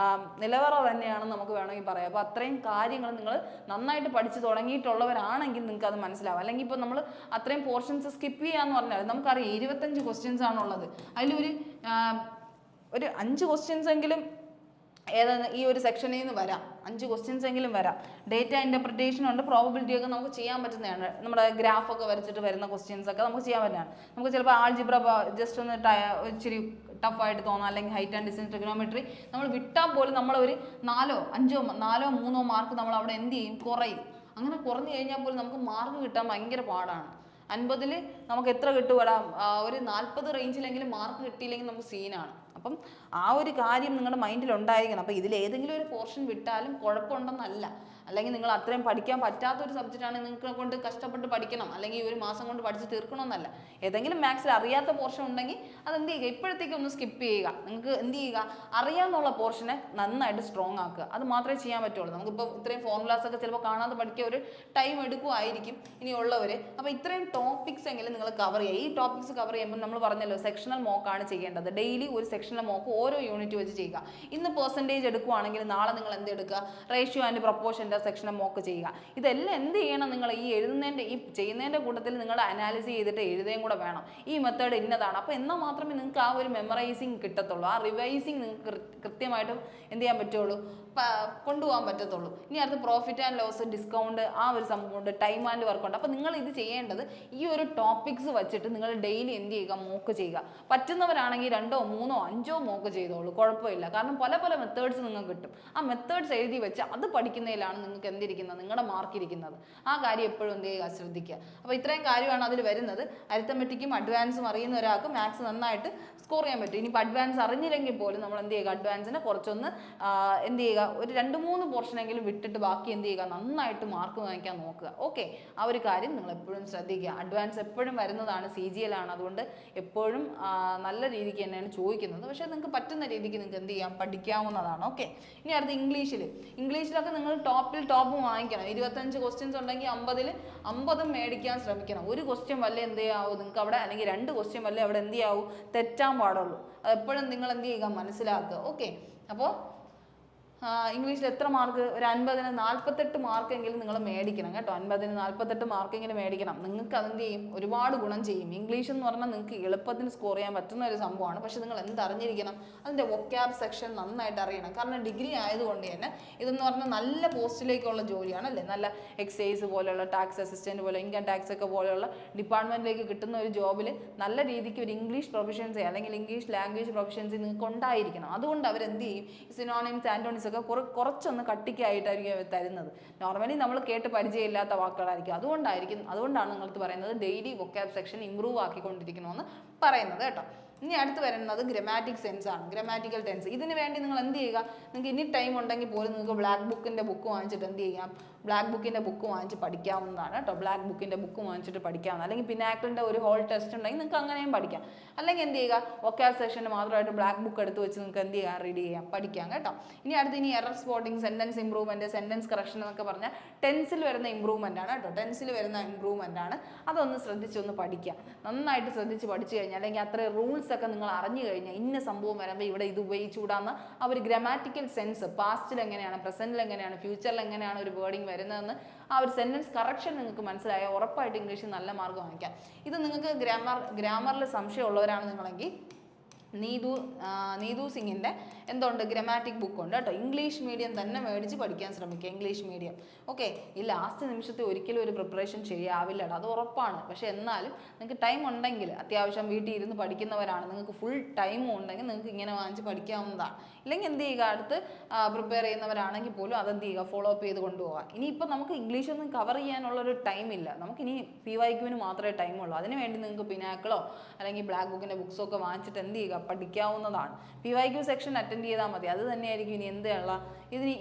A: നിലവറ തന്നെയാണ് നമുക്ക് വേണമെങ്കിൽ പറയാം. അപ്പോൾ അത്രയും കാര്യങ്ങൾ നിങ്ങൾ നന്നായിട്ട് പഠിച്ച് തുടങ്ങിയിട്ടുള്ളവരാണെങ്കിൽ നിങ്ങൾക്ക് അത് മനസ്സിലാവും. അല്ലെങ്കിൽ ഇപ്പോൾ നമ്മൾ അത്രയും പോർഷൻസ് സ്കിപ്പ് ചെയ്യാന്ന് പറഞ്ഞാൽ നമുക്കറിയാം 25 ക്വസ്റ്റ്യൻസ് ആണുള്ളത്. അതിലൊരു 5 ക്വസ്റ്റ്യൻസ് എങ്കിലും ഏതാണ് ഈ ഒരു സെക്ഷനിൽ നിന്ന് വരാം, 5 ക്വസ്റ്റ്യൻസ് എങ്കിലും വരാം. ഡേറ്റ ഇൻ്റർപ്രിറ്റേഷൻ ഉണ്ട്, പ്രോബബിലിറ്റി ഒക്കെ നമുക്ക് ചെയ്യാൻ പറ്റുന്നതാണ്. നമ്മുടെ ഗ്രാഫൊക്കെ വരച്ചിട്ട് വരുന്ന ക്വസ്റ്റ്യൻസ് ഒക്കെ നമുക്ക് ചെയ്യാൻ പറ്റുന്നതാണ്. നമുക്ക് ചിലപ്പോൾ ആൾജിബ്ര ജസ്റ്റ് ഒന്ന് ഇച്ചിരി ടഫായിട്ട് തോന്നാം, അല്ലെങ്കിൽ ഹൈറ്റ് ആൻഡ് ഡിസ്റ്റൻസ്, ട്രിഗണോമെട്രി നമ്മൾ വിട്ടാൽ പോലും നമ്മളൊരു 4 5 3 മാർക്ക് നമ്മൾ അവിടെ എന്ത് ചെയ്യും, കുറയും. അങ്ങനെ കുറഞ്ഞു കഴിഞ്ഞാൽ പോലും നമുക്ക് മാർക്ക് കിട്ടാൻ ഭയങ്കര പാടാണ്. 50-ൽ നമുക്ക് എത്ര കിട്ടും, ഒരു 40 റേഞ്ചിലെങ്കിലും മാർക്ക് കിട്ടിയില്ലെങ്കിൽ നമുക്ക് സീനാണ്. അപ്പം ആ ഒരു കാര്യം നിങ്ങളുടെ മൈൻഡിൽ ഉണ്ടായിരിക്കണം. അപ്പോൾ ഇതിൽ ഏതെങ്കിലും ഒരു പോർഷൻ വിട്ടാലും കുഴപ്പമുണ്ടെന്നല്ല, അല്ലെങ്കിൽ നിങ്ങൾ അത്രയും പഠിക്കാൻ പറ്റാത്തൊരു സബ്ജക്റ്റാണ്, നിങ്ങൾക്ക് കൊണ്ട് കഷ്ടപ്പെട്ട് പഠിക്കണം, അല്ലെങ്കിൽ ഒരു മാസം കൊണ്ട് പഠിച്ച് തീർക്കണമെന്നല്ല. ഏതെങ്കിലും മാത്സിൽ അറിയാത്ത പോർഷൻ ഉണ്ടെങ്കിൽ അതെന്ത് ചെയ്യുക, ഇപ്പോഴത്തേക്ക് ഒന്ന് സ്കിപ്പ് ചെയ്യുക. നിങ്ങൾക്ക് എന്ത് ചെയ്യുക, അറിയാമെന്നുള്ള പോർഷനെ നന്നായിട്ട് സ്ട്രോങ് ആക്കുക. അത് മാത്രമേ ചെയ്യാൻ പറ്റുള്ളൂ. നമുക്കിപ്പോൾ ഇത്രയും ഫോർമുലാസ് ഒക്കെ ചിലപ്പോൾ കാണാതെ പഠിക്കുക ഒരു ടൈം എടുക്കുമായിരിക്കും ഇനിയുള്ളവർ. അപ്പോൾ ഇത്രയും ടോപ്പിക്സ് എങ്കിലും നിങ്ങൾ കവർ ചെയ്യുക. ഈ ടോപ്പിക്സ് കവർ ചെയ്യുമ്പോൾ നമ്മൾ പറഞ്ഞല്ലോ സെക്ഷണൽ മോക്കാണ് ചെയ്യേണ്ടത്. ഡെയിലി ഒരു സെക്ഷണൽ മോക്ക് ഓരോ യൂണിറ്റ് വെച്ച് ചെയ്യുക. ഇന്ന് പെർസെൻറ്റേജ് എടുക്കുവാണെങ്കിൽ നാളെ നിങ്ങൾ എന്ത് എടുക്കുക, റേഷ്യോ ആൻഡ് പ്രൊപ്പോർഷൻ്റെ സെക്ഷനെ മോക്ക് ചെയ്യുക. ഇതെല്ലാം എന്ത് ചെയ്യണം, നിങ്ങൾ ഈ ചെയ്യുന്നതിൻ്റെ കൂട്ടത്തിൽ നിങ്ങൾ അനാലിസിസ് ചെയ്തിട്ട് എഴുതുകയും കൂടെ വേണം. ഈ മെത്തേഡ് ഇന്നതാണ്. അപ്പോൾ എന്നാൽ മാത്രമേ നിങ്ങൾക്ക് ആ ഒരു മെമ്മറൈസിങ് കിട്ടത്തുള്ളൂ, ആ റിവൈസിങ് നിങ്ങൾക്ക് കൃത്യമായിട്ടും എന്ത് ചെയ്യാൻ പറ്റുള്ളൂ, കൊണ്ടുപോകാൻ പറ്റത്തുള്ളൂ. ഇനി അടുത്ത് പ്രോഫിറ്റ് ആൻഡ് ലോസ്, ഡിസ്കൗണ്ട്, ആ ഒരു സംഭവമുണ്ട്, ടൈം ആൻഡ് വർക്ക് ഉണ്ട്. അപ്പോൾ നിങ്ങൾ ഇത് ചെയ്യേണ്ടത് ഈ ഒരു ടോപ്പിക്സ് വെച്ചിട്ട് നിങ്ങൾ ഡെയിലി എന്ത് ചെയ്യുക, മോക്ക് ചെയ്യുക. പറ്റുന്നവരാണെങ്കിൽ 2 3 5 മോക്ക് ചെയ്തോളൂ, കുഴപ്പമില്ല. കാരണം പല പല മെത്തേഡ്സ് നിങ്ങൾക്ക് കിട്ടും. ആ മെത്തേഡ്സ് എഴുതി വെച്ച് അത് പഠിക്കുന്നതിലാണ് നിങ്ങൾക്ക് എന്തിരിക്കുന്നത്, നിങ്ങളുടെ മാർക്ക് ഇരിക്കുന്നത്. ആ കാര്യം എപ്പോഴും എന്ത് ചെയ്യുക, ശ്രദ്ധിക്കുക. അപ്പോൾ ഇത്രയും കാര്യമാണ് അതിൽ വരുന്നത്. അരിത്തമെറ്റിക്കും അഡ്വാൻസും അറിയുന്ന ഒരാൾക്ക് മാത്സ് നന്നായിട്ട് സ്കോർ ചെയ്യാൻ പറ്റും. ഇനിയിപ്പോൾ അഡ്വാൻസ് അറിഞ്ഞില്ലെങ്കിൽ പോലും നമ്മൾ എന്ത് ചെയ്യുക, അഡ്വാൻസിനെ കുറച്ചൊന്ന് എന്ത് ചെയ്യുക, ഒരു 2-3 പോർഷനെങ്കിലും വിട്ടിട്ട് ബാക്കി എന്ത് ചെയ്യുക, നന്നായിട്ട് മാർക്ക് വാങ്ങിക്കാൻ നോക്കുക. ഓക്കെ, ആ ഒരു കാര്യം നിങ്ങൾ എപ്പോഴും ശ്രദ്ധിക്കുക. അഡ്വാൻസ് എപ്പോഴും വരുന്നതാണ്, CGL ആണ്, അതുകൊണ്ട് എപ്പോഴും നല്ല രീതിക്ക് തന്നെയാണ് ചോദിക്കുന്നത്. പക്ഷേ നിങ്ങൾക്ക് പറ്റുന്ന രീതിക്ക് നിങ്ങൾക്ക് എന്ത് ചെയ്യാം, പഠിക്കാവുന്നതാണ്. ഓക്കെ, ഇനി അടുത്ത് ഇംഗ്ലീഷിലൊക്കെ നിങ്ങൾ ടോപ്പ് വാങ്ങിക്കണം. 25 ക്വസ്റ്റ്യൻസ് ഉണ്ടെങ്കിൽ 50-ൽ 50 മേടിക്കാൻ ശ്രമിക്കണം. ഒരു ക്വസ്റ്റ്യൻ വല്ല എന്ത് ചെയ്യാവും നിങ്ങൾക്ക് അവിടെ, അല്ലെങ്കിൽ 2 ക്വസ്റ്റ്യൻ വല്ല അവിടെ എന്ത് ചെയ്യാവും, തെറ്റാൻ പാടുള്ളൂ. അത് എപ്പോഴും നിങ്ങൾ എന്ത് ചെയ്യുക, മനസ്സിലാക്കുക. ഓക്കെ, അപ്പോൾ ഇംഗ്ലീഷിൽ എത്ര മാർക്ക്, ഒരു 50-ന് 48 മാർക്കെങ്കിലും നിങ്ങൾ മേടിക്കണം കേട്ടോ. 50-ന് 48 മാർക്കെങ്കിലും മേടിക്കണം. നിങ്ങൾക്ക് അതെന്ത് ചെയ്യും, ഒരുപാട് ഗുണം ചെയ്യും. ഇംഗ്ലീഷ് എന്ന് പറഞ്ഞാൽ നിങ്ങൾക്ക് എളുപ്പത്തിന് സ്കോർ ചെയ്യാൻ പറ്റുന്ന ഒരു സംഭവമാണ്. പക്ഷേ നിങ്ങൾ എന്തറിഞ്ഞിരിക്കണം, അതിൻ്റെ വൊക്കാബ് സെക്ഷൻ നന്നായിട്ട് അറിയണം. കാരണം ഡിഗ്രി ആയതുകൊണ്ട് തന്നെ ഇതെന്ന് പറഞ്ഞാൽ നല്ല പോസ്റ്റിലേക്കുള്ള ജോലിയാണ് അല്ലേ. നല്ല എക്സൈസ് പോലെയുള്ള, ടാക്സ് അസിസ്റ്റൻറ്റ് പോലെ, ഇൻകം ടാക്സ് ഒക്കെ പോലെയുള്ള ഡിപ്പാർട്ട്മെൻറ്റിലേക്ക് കിട്ടുന്ന ഒരു ജോബിൽ നല്ല രീതിക്ക് ഒരു ഇംഗ്ലീഷ് പ്രൊഫഷൻസി അല്ലെങ്കിൽ ഇംഗ്ലീഷ് ലാംഗ്വേജ് പ്രൊഫഷൻസി നിങ്ങൾക്ക് ഉണ്ടായിരിക്കണം. അതുകൊണ്ട് അവരെന്ത് ചെയ്യും, സിനോണിംസ് ആൻറ്റോണിംസ് ഒക്കെ കുറച്ചൊന്ന് കട്ടിക്കായിട്ടായിരിക്കും തരുന്നത്. നോർമലി നമ്മൾ കേട്ട് പരിചയമില്ലാത്ത വാക്കുകളായിരിക്കും. അതുകൊണ്ടാണ് നിങ്ങൾക്ക് പറയുന്നത് ഡെയിലി വൊക്കാബ് സെക്ഷൻ ഇമ്പ്രൂവ് ആക്കിക്കൊണ്ടിരിക്കണമെന്ന് പറയുന്നത് കേട്ടോ. ഇനി അടുത്ത് വരുന്നത് ഗ്രമാറ്റിക് സെൻസ് ആണ്, ഗ്രമാറ്റിക്കൽ ടെൻസ്. ഇതിന് വേണ്ടി നിങ്ങൾ എന്ത് ചെയ്യുക, നിങ്ങൾക്ക് ഇനി ടൈം ഉണ്ടെങ്കിൽ പോലും നിങ്ങൾക്ക് ബ്ലാക്ക് ബുക്കിൻ്റെ ബുക്ക് വാങ്ങിച്ചിട്ട് എന്ത് ചെയ്യാം, ബ്ലാക്ക് ബുക്കിൻ്റെ ബുക്ക് വാങ്ങിച്ച് പഠിക്കാവുന്നതാണ് കേട്ടോ. ബ്ലാക്ക് ബുക്കിൻ്റെ ബുക്ക് വാങ്ങിച്ചിട്ട് പഠിക്കാവുന്ന, അല്ലെങ്കിൽ പിനാക്കിളിൻ്റെ ഒരു ഹോൾ ടെസ്റ്റ് ഉണ്ടെങ്കിൽ നിങ്ങൾക്ക് അങ്ങനെയും പഠിക്കാം. അല്ലെങ്കിൽ എന്ത് ചെയ്യുക, വൊക്കാബ് സെഷന് മാത്രമായിട്ട് ബ്ലാക്ക് ബുക്ക് എടുത്ത് വെച്ച് നിങ്ങൾക്ക് എന്ത് ചെയ്യാം, റീഡ് ചെയ്യാം, പഠിക്കാം കേട്ടോ. ഇനി error spotting, sentence improvement, sentence correction എന്നൊക്കെ പറഞ്ഞാൽ ടെൻസിൽ വരുന്ന ഇമ്പ്രൂവ്മെൻ്റ് ആണ് കേട്ടോ. ടെൻസിൽ വരുന്ന ഇമ്പ്രൂവ്മെൻ്റ് ആണ്. അതൊന്ന് ശ്രദ്ധിച്ചൊന്ന് പഠിക്കാം. നന്നായിട്ട് ശ്രദ്ധിച്ച് പഠിച്ചു കഴിഞ്ഞാൽ, അല്ലെങ്കിൽ അത്രയും റൂൾസ് ഒക്കെ നിങ്ങൾ അറിഞ്ഞു കഴിഞ്ഞാൽ, ഇന്ന സംഭവം വരുമ്പോൾ ഇവിടെ ഇത് ഉപയോഗിച്ചുകൂടാന്ന് ആ ഒരു ഗ്രാമാറ്റിക്കൽ സെൻസ്, പാസ്റ്റിൽ എങ്ങനെയാണ്, പ്രസൻറ്റിൽ എങ്ങനെയാണ്, ഫ്യൂച്ചറിൽ എങ്ങനെയാണ് ഒരു വേർഡിങ് വരുന്നതെന്ന് ആ ഒരു സെൻറ്റൻസ് കറക്ഷൻ നിങ്ങൾക്ക് മനസ്സിലായാൽ ഉറപ്പായിട്ട് ഇംഗ്ലീഷിൽ നല്ല മാർക്ക് വാങ്ങിക്കാം. ഇത് നിങ്ങൾക്ക് ഗ്രാമറിൽ സംശയമുള്ളവരാണ് നിങ്ങളെങ്കിൽ നീതു സിംഗിൻ്റെ എന്തുണ്ട്, ഗ്രാമാറ്റിക് ബുക്ക് ഉണ്ട് കേട്ടോ. ഇംഗ്ലീഷ് മീഡിയം തന്നെ മേടിച്ച് പഠിക്കാൻ ശ്രമിക്കുക, ഇംഗ്ലീഷ് മീഡിയം. ഓക്കെ, ഈ ലാസ്റ്റ് നിമിഷത്തെ ഒരിക്കലും ഒരു പ്രിപ്പറേഷൻ ശരിയാവില്ലട്ടോ, അത് ഉറപ്പാണ്. പക്ഷേ എന്നാലും നിങ്ങൾക്ക് ടൈം ഉണ്ടെങ്കിൽ, അത്യാവശ്യം വീട്ടിൽ ഇരുന്ന് പഠിക്കുന്നവരാണ്, നിങ്ങൾക്ക് ഫുൾ ടൈമും ഉണ്ടെങ്കിൽ നിങ്ങൾക്ക് ഇങ്ങനെ വാങ്ങിച്ച് പഠിക്കാവുന്നതാണ്. ഇല്ലെങ്കിൽ എന്ത് ചെയ്യുക, അടുത്ത് പ്രിപ്പയർ ചെയ്യുന്നവരാണെങ്കിൽ പോലും അതെന്ത് ചെയ്യുക, ഫോളോ അപ്പ് ചെയ്ത് കൊണ്ടുപോകാം. ഇനിയിപ്പോൾ നമുക്ക് ഇംഗ്ലീഷൊന്നും കവർ ചെയ്യാനുള്ളൊരു ടൈമില്ല, നമുക്കിനി PYQന് മാത്രമേ ടൈമുള്ളൂ. അതിന് വേണ്ടി നിങ്ങൾക്ക് പിനാക്കിളോ അല്ലെങ്കിൽ ബ്ലാക്ക് ബുക്കിൻ്റെ ബുക്സോ ഒക്കെ വാങ്ങിച്ചിട്ട് എന്ത് ചെയ്യുക, പഠിക്കാവുന്നതാണ്. PYQ സെക്ഷൻ അറ്റൻഡ് ചെയ്താൽ മതി. അത് തന്നെയായിരിക്കും ഇനി എന്തുള്ള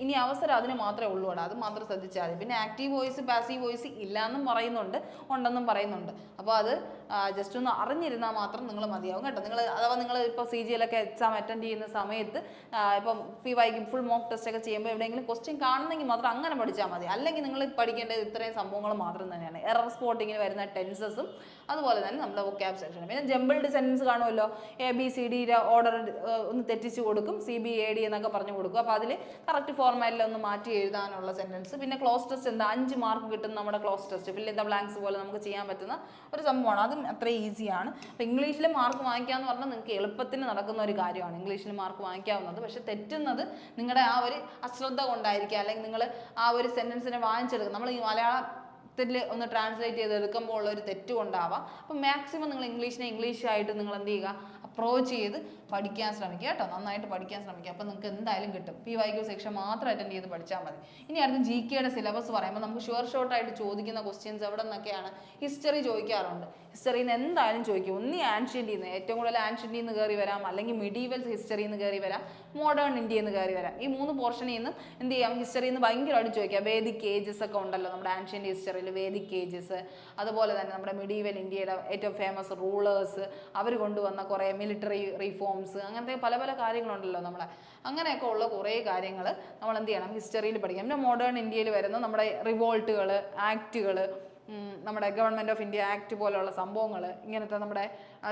A: ഇനി അവസരം അതിന് മാത്രമേ ഉള്ളൂ. അത് മാത്രം ശ്രദ്ധിച്ചാൽ മതി. പിന്നെ ആക്റ്റീവ് വോയിസ്, പാസീവ് വോയിസ് ഇല്ലയെന്നും പറയുന്നുണ്ട്, ഉണ്ടെന്നും പറയുന്നുണ്ട്. അപ്പോൾ അത് ജസ്റ്റ് ഒന്ന് അറിഞ്ഞിരുന്നാൽ മാത്രം നിങ്ങൾ മതിയാവും കേട്ടോ. അഥവാ നിങ്ങൾ ഇപ്പോൾ CGL ഒക്കെ എക്സാം അറ്റൻഡ് ചെയ്യുന്ന സമയത്ത് ഇപ്പം PYQ ഫുൾ മോക്ക് ടെസ്റ്റ് ഒക്കെ ചെയ്യുമ്പോൾ എവിടെയെങ്കിലും ക്വസ്റ്റ്യൻ കാണുന്നെങ്കിൽ മാത്രം അങ്ങനെ പഠിച്ചാൽ മതി. അല്ലെങ്കിൽ നിങ്ങൾ പഠിക്കേണ്ടത് ഇത്രയും സംഭവങ്ങൾ മാത്രം തന്നെയാണ്. എറർ സ്പോട്ടിങ്ങിന് വരുന്ന ടെൻസസും അതുപോലെ തന്നെ നമ്മുടെ വൊക്കാബ് സെക്ഷൻ. പിന്നെ ജംബിൾഡ് സെൻറ്റൻസ് കാണുമല്ലോ, ABCD ഓർഡർ ഒന്ന് തെറ്റിച്ച് കൊടുക്കും, CBAD എന്നൊക്കെ പറഞ്ഞു കൊടുക്കും. അപ്പോൾ അതിൽ കറക്റ്റ് ഫോർമാറ്റിൽ ഒന്ന് മാറ്റി എഴുതാനുള്ള സെൻറ്റൻസ്. പിന്നെ ക്ലോസ് ടെസ്റ്റ് എന്താ, 5 മാർക്ക് കിട്ടും നമ്മുടെ cloze test, fill in the blanks പോലെ നമുക്ക് ചെയ്യാൻ പറ്റുന്ന ഒരു സംഭവമാണ്. അതും അത്ര ഈസിയാണ്. അപ്പോൾ ഇംഗ്ലീഷിൽ മാർക്ക് വാങ്ങിക്കാമെന്ന് പറഞ്ഞാൽ നിങ്ങൾക്ക് എളുപ്പത്തിന് നടക്കുന്ന ഒരു കാര്യമാണ് ഇംഗ്ലീഷിൽ മാർക്ക് വാങ്ങിക്കാവുന്നത്. പക്ഷെ തെറ്റുന്നത് നിങ്ങളുടെ ആ ഒരു അശ്രദ്ധ കൊണ്ടായിരിക്കുക, അല്ലെങ്കിൽ നിങ്ങൾ ആ ഒരു സെൻറ്റൻസിനെ വാങ്ങിച്ചെടുക്കും. നമ്മൾ ഈ മലയാളത്തിൽ ഒന്ന് ട്രാൻസ്ലേറ്റ് ചെയ്തെടുക്കുമ്പോൾ ഉള്ള ഒരു തെറ്റുകൊണ്ടാവാം. അപ്പം മാക്സിമം നിങ്ങൾ ഇംഗ്ലീഷായിട്ട് നിങ്ങൾ എന്ത് ചെയ്യുക, അപ്രോച്ച് ചെയ്ത് പഠിക്കാൻ ശ്രമിക്കുക കേട്ടോ. നന്നായിട്ട് പഠിക്കാൻ ശ്രമിക്കുക. അപ്പോൾ നിങ്ങൾക്ക് എന്തായാലും കിട്ടും. PYQ സെക്ഷൻ മാത്രം അറ്റൻഡ് ചെയ്ത് പഠിച്ചാൽ മതി. ഇനി അടുത്ത് GKയുടെ സിലബസ് പറയുമ്പോൾ നമുക്ക് ഷോർട്ടായിട്ട് ചോദിക്കുന്ന ക്വസ്റ്റ്യൻസ് എവിടെ നിന്നൊക്കെയാണ്, ഹിസ്റ്ററി ചോദിക്കാറുണ്ട്. ഹിസ്റ്ററിയിൽ നിന്ന് എന്തായാലും ചോദിക്കും. ഒന്നി ആൻഷ്യൻ്റിൽ നിന്ന്, ഏറ്റവും കൂടുതൽ ആൻഷ്യൻ്റിൽ നിന്ന് കയറി വരാം, അല്ലെങ്കിൽ മിഡീവൽ ഹിസ്റ്ററിയിൽ നിന്ന് കയറി വരാം, മോഡേൺ ഇന്ത്യയിൽ നിന്ന് കയറി വരാം. ഈ 3 പോർഷനിൽ നിന്ന് എന്ത് ചെയ്യാം, ഹിസ്റ്ററിയിൽ നിന്ന് ഭയങ്കരമായിട്ട് ചോദിക്കാം. വേദിക് ഏജസ് ഒക്കെ ഉണ്ടല്ലോ നമ്മുടെ ആൻഷ്യൻ്റ് ഹിസ്റ്ററിയിൽ, വേദിക് ഏജസ്. അതുപോലെ തന്നെ നമ്മുടെ മിഡീവൽ ഇന്ത്യയുടെ ഏറ്റവും ഫേമസ് റൂളേഴ്സ്, അവർ കൊണ്ടുവന്ന കുറേ മിലിറ്ററി റീഫോംസ്, അങ്ങനത്തെ പല പല കാര്യങ്ങളുണ്ടല്ലോ നമ്മളെ. അങ്ങനെയൊക്കെ ഉള്ള കുറേ കാര്യങ്ങൾ നമ്മൾ എന്ത് ചെയ്യണം, ഹിസ്റ്ററിയിൽ പഠിക്കാം. പിന്നെ മോഡേൺ ഇന്ത്യയിൽ വരുന്ന നമ്മുടെ റിവോൾട്ടുകൾ, ആക്റ്റുകൾ, നമ്മുടെ ഗവൺമെൻറ് ഓഫ് ഇന്ത്യ ആക്ട് പോലെയുള്ള സംഭവങ്ങൾ, ഇങ്ങനത്തെ നമ്മുടെ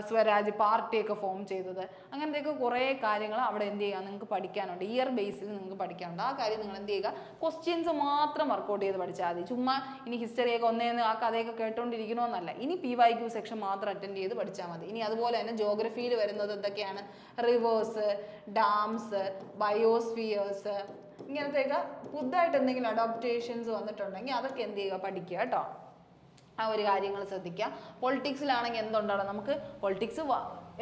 A: സ്വരാജ് പാർട്ടിയൊക്കെ ഫോം ചെയ്തത്, അങ്ങനത്തെയൊക്കെ കുറേ കാര്യങ്ങൾ അവിടെ എന്ത് ചെയ്യുക, നിങ്ങൾക്ക് പഠിക്കാനുണ്ട്. ഇയർ ബേസിൽ നിങ്ങൾക്ക് പഠിക്കാനുണ്ട്. ആ കാര്യം നിങ്ങൾ എന്ത് ചെയ്യുക, ക്വസ്റ്റ്യൻസ് മാത്രം വർക്കൗട്ട് ചെയ്ത് പഠിച്ചാൽ മതി. ചുമ്മാ ഇനി ഹിസ്റ്ററിയൊക്കെ ഒന്നേന്ന് ആ കഥയൊക്കെ കേട്ടുകൊണ്ടിരിക്കണമെന്നല്ല. ഇനി PYQ സെക്ഷൻ മാത്രം അറ്റൻഡ് ചെയ്ത് പഠിച്ചാൽ മതി. ഇനി അതുപോലെ തന്നെ ജോഗ്രഫിയിൽ വരുന്നത് എന്തൊക്കെയാണ്, റിവേഴ്സ്, ഡാംസ്, ബയോസ്ഫിയേഴ്സ്, ഇങ്ങനത്തെയൊക്കെ പുതുതായിട്ട് എന്തെങ്കിലും അഡോപ്റ്റേഷൻസ് വന്നിട്ടുണ്ടെങ്കിൽ അതൊക്കെ എന്ത് ചെയ്യുക, പഠിക്കുക കേട്ടോ. ആ ഒരു കാര്യങ്ങൾ ശ്രദ്ധിക്കുക. പൊളിറ്റിക്സിലാണെങ്കിൽ എന്തുണ്ടാവും, നമുക്ക് പൊളിറ്റിക്സ്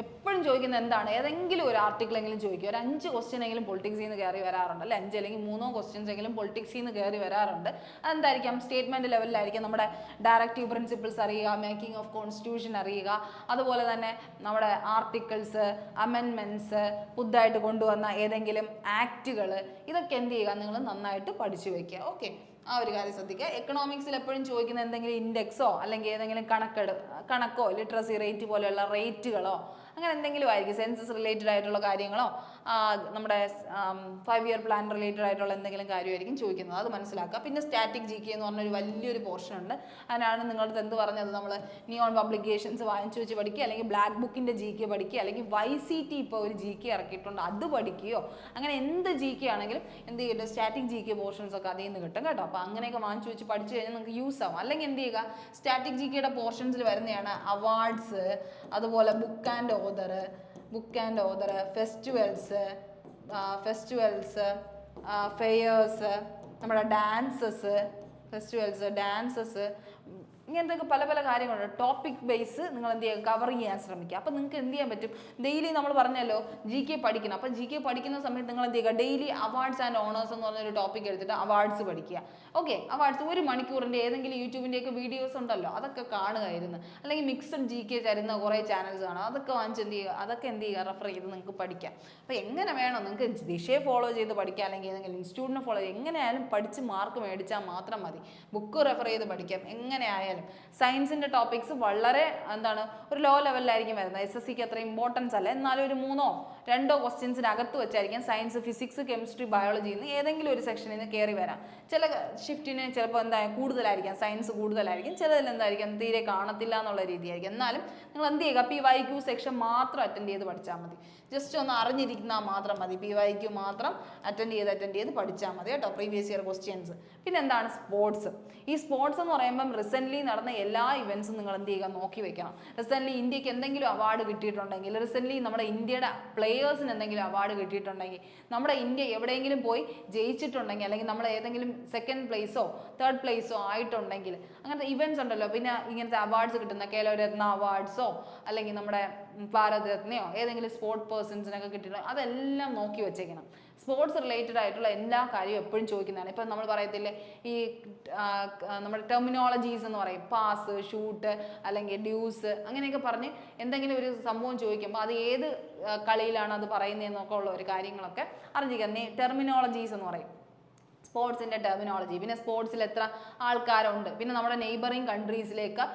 A: എപ്പോഴും ചോദിക്കുന്നത് എന്താണ്, ഏതെങ്കിലും ഒരു ആർട്ടിക്കിളെങ്കിലും ചോദിക്കുക. ഒരു 5 ക്വസ്റ്റ്യൻ എങ്കിലും പൊളിറ്റിക്സിൽ നിന്ന് കയറി വരാറുണ്ട്, അല്ലെ 5 അല്ലെങ്കിൽ 3 ക്വസ്റ്റ്യൻസ് എങ്കിലും പൊളിറ്റിക്സിൽ നിന്ന് കയറി വരാറുണ്ട്. അതെന്തായിരിക്കാം, സ്റ്റേറ്റ്മെന്റ് ലെവലിലായിരിക്കും. നമ്മുടെ ഡയറക്റ്റീവ് പ്രിൻസിപ്പിൾസ് അറിയുക, മേക്കിംഗ് ഓഫ് കോൺസ്റ്റിറ്റ്യൂഷൻ അറിയുക, അതുപോലെ തന്നെ നമ്മുടെ ആർട്ടിക്കിൾസ്, അമെൻമെന്റ്സ്, പുതുതായിട്ട് കൊണ്ടുവന്ന ഏതെങ്കിലും ആക്റ്റുകൾ, ഇതൊക്കെ എന്ത് ചെയ്യുക, നിങ്ങൾ നന്നായിട്ട് പഠിച്ചു വയ്ക്കുക. ഓക്കെ, ആ ഒരു കാര്യം ശ്രദ്ധിക്കുക. എക്കണോമിക്സിൽ എപ്പോഴും ചോദിക്കുന്ന എന്തെങ്കിലും ഇൻഡെക്സോ അല്ലെങ്കിൽ ഏതെങ്കിലും കണക്കോ, ലിറ്ററസി റേറ്റ് പോലെയുള്ള റേറ്റുകളോ അങ്ങനെ എന്തെങ്കിലും ആയിരിക്കും. സെൻസസ് റിലേറ്റഡ് ആയിട്ടുള്ള കാര്യങ്ങളോ നമ്മുടെ 5 ഇയർ പ്ലാൻ റിലേറ്റഡ് ആയിട്ടുള്ള എന്തെങ്കിലും കാര്യമായിരിക്കും ചോദിക്കുന്നത്. അത് മനസ്സിലാക്കുക. പിന്നെ സ്റ്റാറ്റിക് GK എന്ന് പറഞ്ഞൊരു വലിയൊരു പോർഷൻ ഉണ്ട്. അതിനാണ് നിങ്ങളുടെ എന്ത് പറഞ്ഞത്, നമ്മൾ നിയോൺ പബ്ലിക്കേഷൻസ് വാങ്ങിച്ചു വെച്ച് പഠിക്കുക, അല്ലെങ്കിൽ ബ്ലാക്ക് ബുക്കിൻ്റെ GK പഠിക്കുക, അല്ലെങ്കിൽ YCT ഇപ്പോൾ ഒരു GK ഇറക്കിയിട്ടുണ്ട് അത് പഠിക്കുകയോ, അങ്ങനെ എന്ത് GK ആണെങ്കിലും എന്ത് ചെയ്യട്ടെ, സ്റ്റാറ്റിക് GK പോർഷൻസ് ഒക്കെ അതിൽ നിന്ന് കിട്ടും കേട്ടോ. അപ്പോൾ അങ്ങനെയൊക്കെ വാങ്ങിച്ചു വെച്ച് പഠിച്ചു കഴിഞ്ഞാൽ നിങ്ങൾക്ക് യൂസ് ആവും. അല്ലെങ്കിൽ എന്ത് ചെയ്യുക, സ്റ്റാറ്റിക് GKയുടെ പോർഷൻസിൽ വരുന്നതാണ് അവാർഡ്സ്, അതുപോലെ book and author, festivals, fairs, നമ്മുടെ ഡാൻസസ്, ഇങ്ങനത്തെ പല പല കാര്യങ്ങളുണ്ട്. ടോപ്പിക് ബേസ് നിങ്ങൾ എന്ത് ചെയ്യുക, കവർ ചെയ്യാൻ ശ്രമിക്കുക. അപ്പം നിങ്ങൾക്ക് എന്ത് ചെയ്യാൻ പറ്റും, ഡെയിലി നമ്മൾ പറഞ്ഞല്ലോ GK പഠിക്കണം. അപ്പം GK പഠിക്കുന്ന സമയത്ത് നിങ്ങൾ എന്ത് ചെയ്യുക, ഡെയിലി അവാർഡ്സ് ആൻഡ് ഓണേഴ്സ് എന്ന് പറഞ്ഞൊരു ടോപ്പിക് എടുത്തിട്ട് അവാർഡ്സ് പഠിക്കുക. ഓക്കെ, അവാർഡ്സ് 1 മണിക്കൂറിൻ്റെ ഏതെങ്കിലും യൂട്യൂബിൻ്റെയൊക്കെ വീഡിയോസ് ഉണ്ടല്ലോ, അതൊക്കെ കാണുകയായിരുന്നു. അല്ലെങ്കിൽ മിക്സഡ് GK തരുന്ന കുറേ ചാനൽസ് കാണും, അതൊക്കെ വാങ്ങിച്ച് എന്ത് ചെയ്യുക, അതൊക്കെ എന്ത് ചെയ്യുക, റെഫർ ചെയ്ത് നിങ്ങൾക്ക് പഠിക്കാം. അപ്പോൾ എങ്ങനെ വേണം നിങ്ങൾക്ക് ദിശയെ ഫോളോ ചെയ്ത് പഠിക്കുക, അല്ലെങ്കിൽ ഏതെങ്കിലും ഇൻസ്റ്റിറ്റ്യൂട്ടിനെ ഫോളോ ചെയ്ത് എങ്ങനെയായാലും പഠിച്ച് മാർക്ക് മേടിച്ചാൽ മാത്രം മതി. ബുക്ക് റെഫർ ചെയ്ത് പഠിക്കാം എങ്ങനെയായാലും. സയൻസിൻ്റെ ടോപ്പിക്സ് വളരെ എന്താണ് ഒരു ലോ ലെവലിലായിരിക്കും വരുന്നത്. SSCക്ക് അത്ര ഇമ്പോർട്ടൻസ് അല്ല, എന്നാലും ഒരു 3-2 ക്വസ്റ്റ്യൻസിനകത്ത് വെച്ചായിരിക്കും സയൻസ്, ഫിസിക്സ്, കെമിസ്ട്രി, ബയോളജിയിൽ നിന്ന് ഏതെങ്കിലും ഒരു സെക്ഷനിൽ നിന്ന് കയറി വരാം. ചില ഷിഫ്റ്റിന് ചിലപ്പോൾ എന്താ കൂടുതലായിരിക്കാം, സയൻസ് കൂടുതലായിരിക്കും, ചിലതിൽ എന്തായിരിക്കും തീരെ കാണത്തില്ല എന്നുള്ള രീതിയായിരിക്കും. എന്നാലും നിങ്ങൾ എന്ത് ചെയ്യുക, PYQ സെക്ഷൻ മാത്രം അറ്റൻഡ് ചെയ്ത് പഠിച്ചാൽ മതി. ജസ്റ്റ് ഒന്ന് അറിഞ്ഞിരിക്കുന്നാൽ മാത്രം മതി. PYQ മാത്രം അറ്റൻഡ് ചെയ്ത് പഠിച്ചാൽ മതി കേട്ടോ, പ്രീവിയസ് ഇയർ ക്വസ്റ്റ്യൻസ്. പിന്നെ എന്താണ് സ്പോർട്സ്. ഈ സ്പോർട്സ് എന്ന് പറയുമ്പം റീസെൻ്റ്ലി നടന്ന എല്ലാ ഇവൻറ്റ്സും നിങ്ങൾ എന്ത് ചെയ്യുക, നോക്കി വെക്കണം. റീസെൻ്റ്ലി ഇന്ത്യക്ക് എന്തെങ്കിലും അവാർഡ് കിട്ടിയിട്ടുണ്ടെങ്കിൽ, റീസെൻ്റ്ലി നമ്മുടെ ഇന്ത്യയുടെ പ്ലേയേഴ്സിന് എന്തെങ്കിലും അവാർഡ് കിട്ടിയിട്ടുണ്ടെങ്കിൽ, നമ്മുടെ ഇന്ത്യ എവിടെയെങ്കിലും പോയി ജയിച്ചിട്ടുണ്ടെങ്കിൽ, അല്ലെങ്കിൽ നമ്മൾ ഏതെങ്കിലും 2nd പ്ലേസോ 3rd പ്ലേസോ ആയിട്ടുണ്ടെങ്കിൽ, അങ്ങനത്തെ ഇവൻറ്റ്സ് ഉണ്ടല്ലോ. പിന്നെ ഇങ്ങനത്തെ അവാർഡ്സ് കിട്ടുന്ന കേലോരത്ന അവാർഡ്സോ അല്ലെങ്കിൽ നമ്മുടെ ഭാരത് രത്നയോ ഏതെങ്കിലും സ്പോർട്സ് പേഴ്സൺസിനൊക്കെ കിട്ടിയിട്ടുണ്ടോ, അതെല്ലാം നോക്കി വെച്ചേക്കണം. സ്പോർട്സ് റിലേറ്റഡ് ആയിട്ടുള്ള എല്ലാ കാര്യവും എപ്പോഴും ചോദിക്കുന്നതാണ്. ഇപ്പം നമ്മൾ പറയത്തില്ലേ ഈ നമ്മുടെ ടെർമിനോളജീസ് എന്ന് പറയും, പാസ്, ഷൂട്ട് അല്ലെങ്കിൽ ഡ്യൂസ്, അങ്ങനെയൊക്കെ പറഞ്ഞ് എന്തെങ്കിലും ഒരു സംഭവം ചോദിക്കുമ്പോൾ അത് ഏത് കളിയിലാണ് അത് പറയുന്നതെന്നൊക്കെ ഉള്ള ഒരു കാര്യങ്ങളൊക്കെ അറിഞ്ഞിരിക്കുക. ടെർമിനോളജീസ് എന്ന് പറയും, സ്പോർട്സിൻ്റെ ടെർമിനോളജി. പിന്നെ സ്പോർട്സിൽ എത്ര ആൾക്കാരുണ്ട്, പിന്നെ നമ്മുടെ നെയ്ബറിങ് കൺട്രീസിലേക്ക്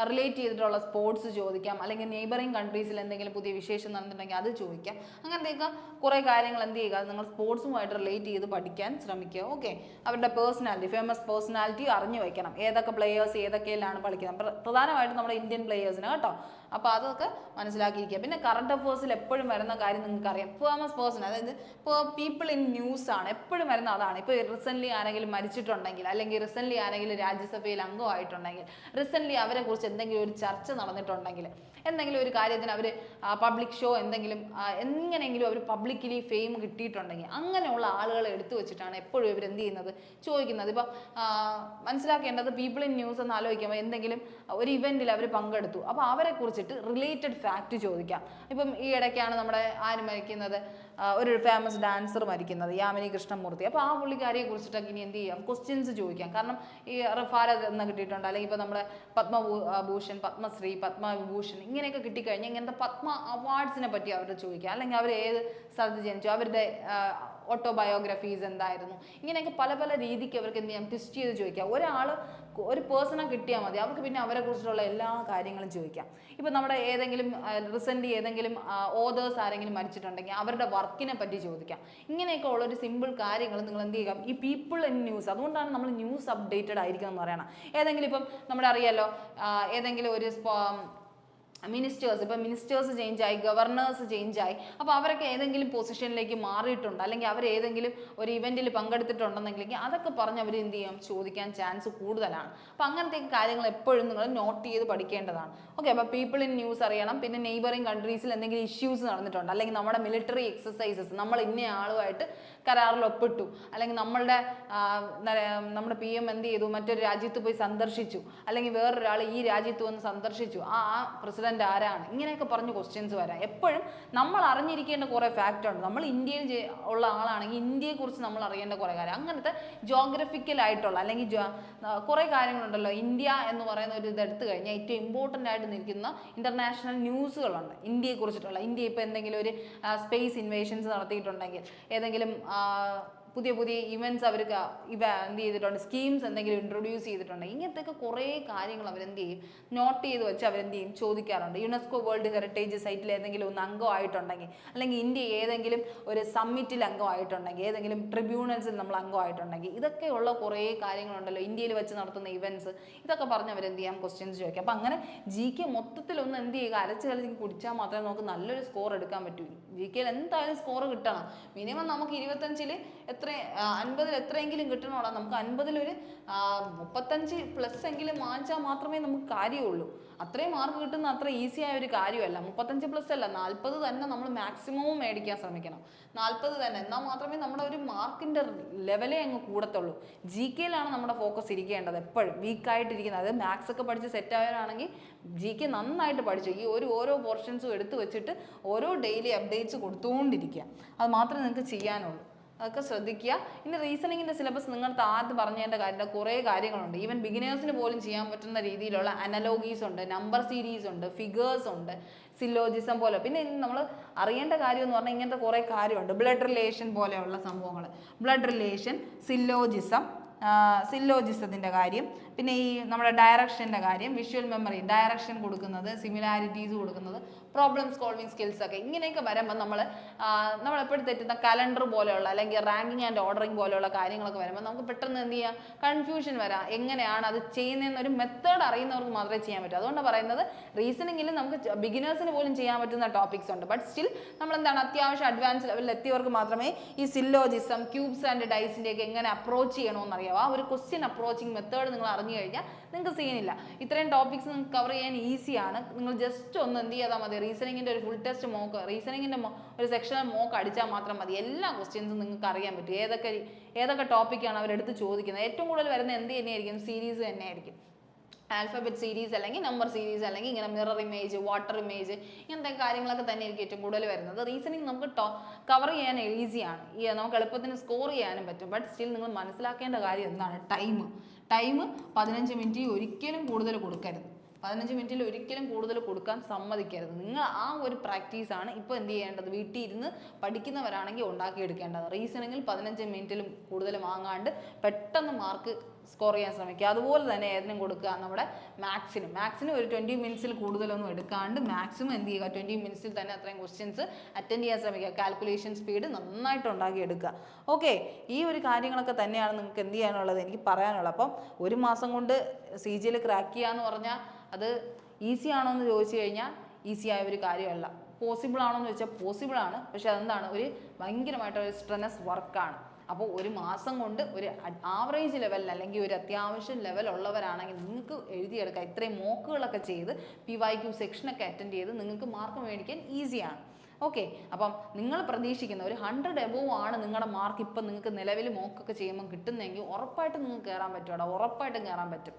A: റിലേറ്റ് ചെയ്തിട്ടുള്ള സ്പോർട്സ് ചോദിക്കാം, അല്ലെങ്കിൽ നെയ്ബറിങ് കൺട്രീസിൽ എന്തെങ്കിലും പുതിയ വിശേഷം നടന്നിട്ടുണ്ടെങ്കിൽ അത് ചോദിക്കാം. അങ്ങനത്തെയൊക്കെ കുറേ കാര്യങ്ങൾ എന്ത് ചെയ്യുക, നിങ്ങൾ സ്പോർട്സുമായിട്ട് റിലേറ്റ് ചെയ്ത് പഠിക്കാൻ ശ്രമിക്കുക. ഓക്കെ, അവരുടെ പേഴ്സണാലിറ്റി, ഫേമസ് പേഴ്സണാലിറ്റി അറിഞ്ഞു വയ്ക്കണം. ഏതൊക്കെ പ്ലേയേഴ്സ് ഏതൊക്കെയിലാണ് കളിക്കുന്നത്, പ്രധാനമായിട്ടും നമ്മുടെ ഇന്ത്യൻ പ്ലേയേഴ്സിന് കേട്ടോ. അപ്പോൾ അതൊക്കെ മനസ്സിലാക്കിയിരിക്കുക. പിന്നെ കറണ്ട് അഫേഴ്സിൽ എപ്പോഴും വരുന്ന കാര്യം നിങ്ങൾക്കറിയാം, ഫേമസ് പേഴ്സൺ, അതായത് ഇപ്പോൾ പീപ്പിൾ ഇൻ ന്യൂസ് ആണ് എപ്പോഴും വരുന്ന അതാണ്. ഇപ്പോൾ റീസെൻ്റ്ലി ആരെങ്കിലും മരിച്ചിട്ടുണ്ടെങ്കിൽ, അല്ലെങ്കിൽ റീസെൻ്റ്ലി ആരെങ്കിലും രാജ്യസഭയിൽ അംഗമായിട്ടുണ്ടെങ്കിൽ, റീസെൻ്റ്ലി അവരെ കുറിച്ച് എന്തെങ്കിലും ഒരു ചർച്ച നടന്നിട്ടുണ്ടെങ്കിൽ, എന്തെങ്കിലും ഒരു കാര്യത്തിന് അവർ പബ്ലിക് ഷോ എന്തെങ്കിലും എങ്ങനെയെങ്കിലും അവർ പബ്ലിക്കലി ഫെയിം കിട്ടിയിട്ടുണ്ടെങ്കിൽ, അങ്ങനെയുള്ള ആളുകളെ എടുത്തു വെച്ചിട്ടാണ് എപ്പോഴും ഇവർ എന്ത് ചെയ്യുന്നത്, ചോദിക്കുന്നത്. ഇപ്പം മനസ്സിലാക്കേണ്ടത് പീപ്പിൾ ഇൻ ന്യൂസ് എന്ന് ആലോചിക്കുമ്പോൾ എന്തെങ്കിലും ഒരു ഇവൻറ്റിൽ അവർ പങ്കെടുത്തു, അപ്പോൾ അവരെ കുറിച്ചിട്ട് റിലേറ്റഡ് ഫാക്റ്റ് ചോദിക്കാം. ഇപ്പം ഈ ഇടയ്ക്കാണ് നമ്മുടെ ആര് മരിക്കുന്നത്, ഒരു ഫേമസ് ഡാൻസർ മരിക്കുന്നത്, യാമിനി കൃഷ്ണമൂർത്തി. അപ്പോൾ ആ പുള്ളിക്കാരിയെ കുറിച്ചിട്ടൊക്കെ ഇനി എന്ത് ചെയ്യാം, ക്വസ്റ്റ്യൻസ് ചോദിക്കാം. കാരണം ഈ ഭാരത് എന്ന് കിട്ടിയിട്ടുണ്ട്, അല്ലെങ്കിൽ ഇപ്പോൾ നമ്മുടെ പത്മഭൂഷൺ, പത്മശ്രീ, പത്മവിഭൂഷൺ ഇങ്ങനെയൊക്കെ കിട്ടിക്കഴിഞ്ഞാൽ ഇങ്ങനത്തെ പത്മ അവാർഡ്സിനെ പറ്റി അവരുടെ ചോദിക്കുക. അല്ലെങ്കിൽ അവർ ഏത് സ്ഥലത്ത് ജനിച്ചു, അവരുടെ ഓട്ടോബയോഗ്രഫീസ് എന്തായിരുന്നു, ഇങ്ങനെയൊക്കെ പല പല രീതിക്ക് അവർക്ക് എന്ത് ചെയ്യാം, ട്വിസ്റ്റ് ചെയ്ത് ചോദിക്കാം. ഒരു പേഴ്സണെ കിട്ടിയാൽ മതി, അവർക്ക് പിന്നെ അവരെ കുറിച്ചിട്ടുള്ള എല്ലാ കാര്യങ്ങളും ചോദിക്കാം. ഇപ്പം നമ്മുടെ ഏതെങ്കിലും റീസെൻ്റ്ലി ഏതെങ്കിലും ഓതേഴ്സ് ആരെങ്കിലും മരിച്ചിട്ടുണ്ടെങ്കിൽ അവരുടെ വർക്കിനെ പറ്റി ചോദിക്കാം. ഇങ്ങനെയൊക്കെ ഉള്ളൊരു സിമ്പിൾ കാര്യങ്ങൾ നിങ്ങൾ എന്ത് ചെയ്യുക, ഈ പീപ്പിൾ ഇൻ ന്യൂസ്, അതുകൊണ്ടാണ് നമ്മൾ ന്യൂസ് അപ്ഡേറ്റഡ് ആയിരിക്കണം എന്ന് പറയണം. ഏതെങ്കിലും ഇപ്പം നമ്മുടെ അറിയാലോ ഏതെങ്കിലും ഒരു മിനിസ്റ്റേഴ്സ്, ഇപ്പം മിനിസ്റ്റേഴ്സ് ചേഞ്ചായി, ഗവർണേഴ്സ് ചേഞ്ചായി, അപ്പോൾ അവരൊക്കെ ഏതെങ്കിലും പൊസിഷനിലേക്ക് മാറിയിട്ടുണ്ട്, അല്ലെങ്കിൽ അവർ ഏതെങ്കിലും ഒരു ഇവൻറ്റിൽ പങ്കെടുത്തിട്ടുണ്ടെന്നെങ്കിൽ അതൊക്കെ പറഞ്ഞ് അവർ എന്ത് ചെയ്യാം, ചോദിക്കാൻ ചാൻസ് കൂടുതലാണ്. അപ്പോൾ അങ്ങനത്തെ കാര്യങ്ങൾ എപ്പോഴും നിങ്ങൾ നോട്ട് ചെയ്ത് പഠിക്കേണ്ടതാണ്. ഓക്കെ, അപ്പോൾ പീപ്പിൾ ഇൻ ന്യൂസ് അറിയണം. പിന്നെ നെയ്ബറിങ് കൺട്രീസിൽ എന്തെങ്കിലും ഇഷ്യൂസ് നടന്നിട്ടുണ്ട്, അല്ലെങ്കിൽ നമ്മുടെ മിലിറ്ററി എക്സസൈസസ്, നമ്മൾ ഇന്ന ആളുമായിട്ട് കരാറിൽ ഒപ്പിട്ടു, അല്ലെങ്കിൽ നമ്മുടെ PM എന്ത് ചെയ്തു, മറ്റൊരു രാജ്യത്ത് പോയി സന്ദർശിച്ചു, അല്ലെങ്കിൽ വേറൊരാൾ ഈ രാജ്യത്ത് വന്ന് സന്ദർശിച്ചു, ആ പ്രസിഡന്റ് ആരാണ്, ഇങ്ങനെയൊക്കെ പറഞ്ഞ് ക്വസ്റ്റ്യൻസ് വരാം. എപ്പോഴും നമ്മൾ അറിഞ്ഞിരിക്കേണ്ട കുറേ ഫാക്റ്റ് ഉണ്ട്. നമ്മൾ ഇന്ത്യയിൽ ഉള്ള ആളാണെങ്കിൽ ഇന്ത്യയെക്കുറിച്ച് നമ്മൾ അറിയേണ്ട കുറേ കാര്യം, അങ്ങനത്തെ ജോഗ്രഫിക്കൽ ആയിട്ടുള്ള അല്ലെങ്കിൽ കുറേ കാര്യങ്ങളുണ്ടല്ലോ. ഇന്ത്യ എന്ന് പറയുന്ന ഒരു ഇത് എടുത്തു കഴിഞ്ഞാൽ ഏറ്റവും ഇമ്പോർട്ടൻ്റ് ആയിട്ട് നിൽക്കുന്ന ഇൻ്റർനാഷണൽ ന്യൂസുകളുണ്ട് ഇന്ത്യയെക്കുറിച്ചിട്ടുള്ള. ഇന്ത്യ ഇപ്പോൾ എന്തെങ്കിലും ഒരു സ്പേസ് ഇൻവേഷൻസ് നടത്തിയിട്ടുണ്ടെങ്കിൽ, ഏതെങ്കിലും പുതിയ ഇവൻറ്റ്സ് അവർക്ക് എന്ത് ചെയ്തിട്ടുണ്ട്, സ്കീംസ് എന്തെങ്കിലും ഇൻട്രൊഡ്യൂസ് ചെയ്തിട്ടുണ്ട്, ഇങ്ങനത്തെയൊക്കെ കുറേ കാര്യങ്ങൾ അവരെന്ത് ചെയ്യും, നോട്ട് ചെയ്ത് വെച്ച് അവരെന്ത് ചെയ്യും, ചോദിക്കാറുണ്ട്. യുനെസ്കോ വേൾഡ് ഹെറിറ്റേജ് സൈറ്റിൽ ഏതെങ്കിലും ഒന്ന് അംഗമായിട്ടുണ്ടെങ്കിൽ, അല്ലെങ്കിൽ ഇന്ത്യ ഏതെങ്കിലും ഒരു സമ്മിറ്റിൽ അംഗമായിട്ടുണ്ടെങ്കിൽ, ഏതെങ്കിലും ട്രിബ്യൂണൽസിൽ നമ്മൾ അംഗമായിട്ടുണ്ടെങ്കിൽ, ഇതൊക്കെയുള്ള കുറേ കാര്യങ്ങളുണ്ടല്ലോ ഇന്ത്യയിൽ വെച്ച് നടത്തുന്ന ഇവൻറ്റ്സ്, ഇതൊക്കെ പറഞ്ഞ് അവരെന്ത് ചെയ്യാം, ക്വസ്റ്റ്യൻസ് ചോദിക്കാം. അപ്പം അങ്ങനെ GK മൊത്തത്തിലൊന്ന് എന്ത് ചെയ്യുക, അരച്ച് കളിച്ച് കുടിച്ചാൽ മാത്രമേ നമുക്ക് നല്ലൊരു സ്കോർ എടുക്കാൻ പറ്റൂ. GK എന്തായാലും സ്കോർ കിട്ടണം. മിനിമം നമുക്ക് 25-ൽ എത്ര 50 എത്രയെങ്കിലും കിട്ടണോടാ, നമുക്ക് 50 ഒരു 35+ എങ്കിലും വാങ്ങിച്ചാൽ മാത്രമേ നമുക്ക് കാര്യമുള്ളൂ. അത്രയും മാർക്ക് കിട്ടുന്ന അത്ര ഈസി ആയ ഒരു കാര്യമല്ല. 35+ അല്ല, 40 തന്നെ നമ്മൾ മാക്സിമവും മേടിക്കാൻ ശ്രമിക്കണം. 40 തന്നെ, എന്നാൽ മാത്രമേ നമ്മുടെ ഒരു മാർക്കിന്റെ ലെവലേ അങ്ങ് കൂടത്തുള്ളൂ. GK-യിലാണ് നമ്മുടെ ഫോക്കസ് ഇരിക്കേണ്ടത് എപ്പോഴും. വീക്കായിട്ടിരിക്കുന്നത്, അതായത് മാത്സ് ഒക്കെ പഠിച്ച് സെറ്റ് ആയവരാണെങ്കിൽ GK നന്നായിട്ട് പഠിച്ചു ഈ ഓരോ പോർഷൻസും എടുത്തു വെച്ചിട്ട് ഓരോ ഡെയിലി അപ്ഡേറ്റ്സ് കൊടുത്തുകൊണ്ടിരിക്കുക. അത് മാത്രമേ നിങ്ങൾക്ക് ചെയ്യാനുള്ളൂ. അതൊക്കെ ശ്രദ്ധിക്കുക. ഇനി റീസണിങ്ങിൻ്റെ സിലബസ് നിങ്ങൾക്ക് ആദ്യം പറഞ്ഞതിൻ്റെ കാര്യത്തിൽ കുറേ കാര്യങ്ങളുണ്ട്. ഈവൻ ബിഗിനേഴ്സിന് പോലും ചെയ്യാൻ പറ്റുന്ന രീതിയിലുള്ള അനലോഗീസ് ഉണ്ട്, നമ്പർ സീരീസ് ഉണ്ട്, ഫിഗേഴ്സ് ഉണ്ട്, സില്ലോജിസം പോലെ. പിന്നെ നമ്മൾ അറിയേണ്ട കാര്യം എന്ന് പറഞ്ഞാൽ ഇങ്ങനത്തെ കുറേ കാര്യമുണ്ട്. ബ്ലഡ് റിലേഷൻ പോലെയുള്ള സംഭവങ്ങൾ, ബ്ലഡ് റിലേഷൻ, സില്ലോജിസത്തിൻ്റെ കാര്യം, പിന്നെ ഈ നമ്മുടെ ഡയറക്ഷൻ്റെ കാര്യം, വിഷ്വൽ മെമ്മറി, ഡയറക്ഷൻ കൊടുക്കുന്നത്, സിമിലാരിറ്റീസ് കൊടുക്കുന്നത്, പ്രോബ്ലം സോൾവിങ് സ്കിൽസ് ഒക്കെ. ഇങ്ങനെയൊക്കെ വരുമ്പോൾ നമ്മളെപ്പോഴും തെറ്റുന്ന കലണ്ടർ പോലെയുള്ള അല്ലെങ്കിൽ റാങ്കിങ് ആൻഡ് ഓർഡറിങ് പോലെയുള്ള കാര്യങ്ങളൊക്കെ വരുമ്പോൾ നമുക്ക് പെട്ടെന്ന് എന്ത് ചെയ്യാം, കൺഫ്യൂഷൻ വരാം. എങ്ങനെയാണ് അത് ചെയ്യുന്നതെന്നൊരു മെത്തേഡ് അറിയുന്നവർക്ക് മാത്രമേ ചെയ്യാൻ പറ്റൂ. അതുകൊണ്ടാണ് പറയുന്നത് റീസണിങ്ങിൽ നമുക്ക് ബിഗിനേഴ്സിന് പോലും ചെയ്യാൻ പറ്റുന്ന ടോപ്പിക്സ് ഉണ്ട്. ബട്ട് സ്റ്റിൽ നമ്മളെന്താണ് അത്യാവശ്യം അഡ്വാൻസ് ലെവലിൽ എത്തിയവർക്ക് മാത്രമേ ഈ സില്ലോജിസം, ക്യൂബ്സ് ആൻഡ് ഡൈസിൻ്റെയൊക്കെ എങ്ങനെ അപ്രോച്ച് ചെയ്യണമെന്ന് അറിയാം. ആ ഒരു ക്വസ്റ്റ്യൻ അപ്രോച്ചിങ് മെത്തേഡ് നിങ്ങൾ അറിഞ്ഞു കഴിഞ്ഞാൽ നിങ്ങൾക്ക് സീനില്ല. ഇത്രയും ടോപ്പിക്സ് നിങ്ങൾക്ക് കവർ ചെയ്യാൻ ഈസിയാണ്. നിങ്ങൾ ജസ്റ്റ് ഒന്ന് എന്ത് ചെയ്താൽ മതി, റീസണിങ്ങിൻ്റെ ഒരു ഫുൾ ടെസ്റ്റ് മോക്ക്, റീസണിങ്ങിൻ്റെ ഒരു സെക്ഷണൽ മോക്ക് അടിച്ചാൽ മാത്രം മതി. എല്ലാ ക്വസ്റ്റ്യൻസും നിങ്ങൾക്ക് അറിയാൻ പറ്റും. ഏതൊക്കെ ടോപ്പിക്കാണ് അവരെടുത്ത് ചോദിക്കുന്നത്. ഏറ്റവും കൂടുതൽ വരുന്ന എന്ത് തന്നെയായിരിക്കും, സീരീസ് തന്നെയായിരിക്കും. ആൽഫബറ്റ് സീരീസ് അല്ലെങ്കിൽ നമ്പർ സീരീസ് അല്ലെങ്കിൽ ഇങ്ങനെ മിറർ ഇമേജ്, വാട്ടർ ഇമേജ്, ഇങ്ങനത്തെ കാര്യങ്ങളൊക്കെ തന്നെ ആയിരിക്കും ഏറ്റവും കൂടുതൽ വരുന്നത്. റീസണിങ് നമുക്ക് കവർ ചെയ്യാൻ ഈസിയാണ്, നമുക്ക് എളുപ്പത്തിന് സ്കോർ ചെയ്യാനും പറ്റും. ബട്ട് സ്റ്റിൽ നിങ്ങൾ മനസ്സിലാക്കേണ്ട കാര്യം എന്താണ്, ടൈം 15 മിനിറ്റ് ഒരിക്കലും കൂടുതൽ കൊടുക്കരുത്. 15 മിനിറ്റിൽ ഒരിക്കലും കൂടുതൽ കൊടുക്കാൻ സമ്മതിക്കരുത്. നിങ്ങൾ ആ ഒരു പ്രാക്ടീസാണ് ഇപ്പോൾ എന്ത് ചെയ്യേണ്ടത്, വീട്ടിൽ ഇരുന്ന് പഠിക്കുന്നവരാണെങ്കിൽ ഉണ്ടാക്കിയെടുക്കേണ്ടത്. റീസണിങ്ങിൽ 15 മിനിറ്റിലും കൂടുതൽ വാങ്ങാണ്ട് പെട്ടെന്ന് മാർക്ക് സ്കോർ ചെയ്യാൻ ശ്രമിക്കുക. അതുപോലെ തന്നെ ഏതിനും കൊടുക്കുക, നമ്മുടെ മാത്സിന് ഒരു 20 മിനിറ്റ്സിൽ കൂടുതലൊന്നും എടുക്കാണ്ട് മാക്സിമം എന്ത് ചെയ്യുക, 20 മിനിറ്റ്സിൽ തന്നെ അത്രയും ക്വസ്റ്റ്യൻസ് അറ്റൻഡ് ചെയ്യാൻ ശ്രമിക്കുക. കാൽക്കുലേഷൻ സ്പീഡ് നന്നായിട്ട് ഉണ്ടാക്കിയെടുക്കുക. ഓക്കെ, ഈ ഒരു കാര്യങ്ങളൊക്കെ തന്നെയാണ് നിങ്ങൾക്ക് എന്ത് ചെയ്യാനുള്ളത്, എനിക്ക് പറയാനുള്ളത്. അപ്പം ഒരു മാസം കൊണ്ട് CGL ക്രാക്ക് ചെയ്യുക എന്ന് പറഞ്ഞാൽ അത് ഈസി ആണോ എന്ന് ചോദിച്ചു കഴിഞ്ഞാൽ ഈസി ആയ ഒരു കാര്യമല്ല. പോസിബിൾ ആണോ എന്ന് ചോദിച്ചാൽ പോസിബിൾ ആണ്. പക്ഷെ അതെന്താണ്, ഒരു ഭയങ്കരമായിട്ടൊരു സ്ട്രെനസ് വർക്കാണ്. അപ്പോൾ ഒരു മാസം കൊണ്ട് ഒരു ആവറേജ് ലെവലിൽ അല്ലെങ്കിൽ ഒരു അത്യാവശ്യം ലെവൽ ഉള്ളവരാണെങ്കിൽ നിങ്ങൾക്ക് എഴുതിയെടുക്കാം. ഇത്രയും മോക്കുകളൊക്കെ ചെയ്ത് PYQ സെക്ഷനൊക്കെ അറ്റൻഡ് ചെയ്ത് നിങ്ങൾക്ക് മാർക്ക് മേടിക്കാൻ ഈസിയാണ്. ഓക്കെ, അപ്പം നിങ്ങൾ പ്രതീക്ഷിക്കുന്ന ഒരു 100 എബോവ് ആണ് നിങ്ങളുടെ മാർക്ക് ഇപ്പം നിങ്ങൾക്ക് നിലവിൽ മോക്കൊക്കെ ചെയ്യുമ്പോൾ കിട്ടുന്നതെങ്കിൽ ഉറപ്പായിട്ടും നിങ്ങൾക്ക് കയറാൻ പറ്റും. ഉറപ്പായിട്ടും കയറാൻ പറ്റും.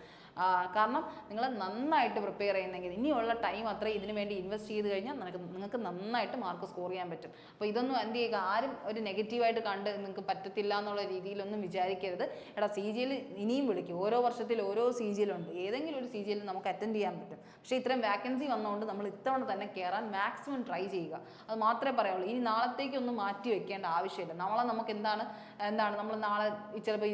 A: കാരണം നിങ്ങൾ നന്നായിട്ട് പ്രിപ്പയർ ചെയ്യുന്നെങ്കിൽ ഇനിയുള്ള ടൈം അത്രയും ഇതിനു വേണ്ടി ഇൻവെസ്റ്റ് ചെയ്ത് കഴിഞ്ഞാൽ നിങ്ങൾക്ക് നന്നായിട്ട് മാർക്ക് സ്കോർ ചെയ്യാൻ പറ്റും. അപ്പോൾ ഇതൊന്നും എന്ത് ചെയ്യുക, ആരും ഒരു നെഗറ്റീവായിട്ട് കണ്ട് നിങ്ങൾക്ക് പറ്റത്തില്ല എന്നുള്ള രീതിയിലൊന്നും വിചാരിക്കരുത്. എടാ CGL ഇനിയും വിളിക്കും, ഓരോ വർഷത്തിൽ ഓരോ CGL ഉണ്ട്, ഏതെങ്കിലും ഒരു CGL നമുക്ക് അറ്റൻഡ് ചെയ്യാൻ പറ്റും. പക്ഷേ ഇത്രയും വാക്കൻസി വന്നതുകൊണ്ട് നമ്മൾ ഇത്തവണ തന്നെ കയറാൻ മാക്സിമം ട്രൈ ചെയ്യുക. അത് മാത്രമേ പറയുള്ളൂ. ഇനി നാളത്തേക്കൊന്നും മാറ്റി വെക്കേണ്ട ആവശ്യമില്ല. നമുക്ക് എന്താണ് നമ്മൾ നാളെ ചിലപ്പോൾ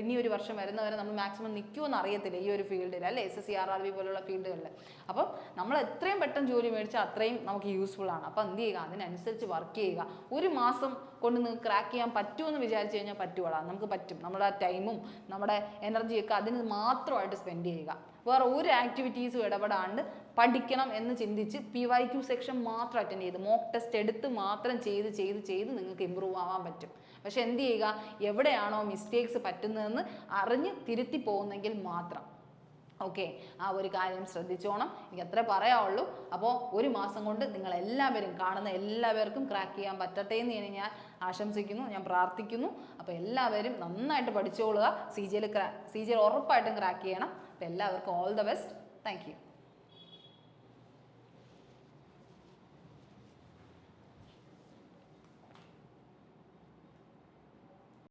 A: ഇനി ഒരു വർഷം വരുന്നവരെ നമ്മൾ മാക്സിമം നിൽക്കുമെന്ന് അറിയത്തില്ല ഈ ഒരു ഫീൽഡിൽ, അല്ലേ, SSC RRB പോലുള്ള ഫീൽഡുകളിൽ. അപ്പം നമ്മൾ എത്രയും പെട്ടെന്ന് ജോലി മേടിച്ചാൽ അത്രയും നമുക്ക് യൂസ്ഫുൾ ആണ്. അപ്പം എന്ത് ചെയ്യുക, അതിനനുസരിച്ച് വർക്ക് ചെയ്യുക. ഒരു മാസം കൊണ്ട് നിങ്ങൾക്ക് ക്രാക്ക് ചെയ്യാൻ പറ്റുമെന്ന് വിചാരിച്ചു കഴിഞ്ഞാൽ പറ്റുകയുള്ളൂ. നമുക്ക് പറ്റും. നമ്മുടെ ടൈമും നമ്മുടെ എനർജിയൊക്കെ അതിന് മാത്രമായിട്ട് സ്പെൻഡ് ചെയ്യുക. വേറെ ഒരു ആക്ടിവിറ്റീസും ഇടപെടാണ്ട് പഠിക്കണം എന്ന് ചിന്തിച്ച് PYQ സെക്ഷൻ മാത്രം അറ്റൻഡ് ചെയ്ത് മോക്ക് ടെസ്റ്റ് എടുത്ത് മാത്രം ചെയ്ത് നിങ്ങൾക്ക് ഇമ്പ്രൂവ് ആവാൻ പറ്റും. പക്ഷെ എന്ത് ചെയ്യുക, എവിടെയാണോ മിസ്റ്റേക്സ് പറ്റുന്നതെന്ന് അറിഞ്ഞ് തിരുത്തി പോകുന്നെങ്കിൽ മാത്രം. ഓക്കെ, ആ ഒരു കാര്യം ശ്രദ്ധിച്ചോണം. എനിക്ക് അത്രേ പറയാവുള്ളൂ. അപ്പോൾ ഒരു മാസം കൊണ്ട് നിങ്ങളെല്ലാവരും കാണുന്ന എല്ലാവർക്കും ക്രാക്ക് ചെയ്യാൻ പറ്റട്ടെ എന്ന് ഞാൻ ആശംസിക്കുന്നു, ഞാൻ പ്രാർത്ഥിക്കുന്നു. അപ്പോൾ എല്ലാവരും നന്നായിട്ട് പഠിച്ചോളുക. CGL ഉറപ്പായിട്ടും ക്രാക്ക് ചെയ്യണം. അപ്പോൾ എല്ലാവർക്കും all the best. Thank you.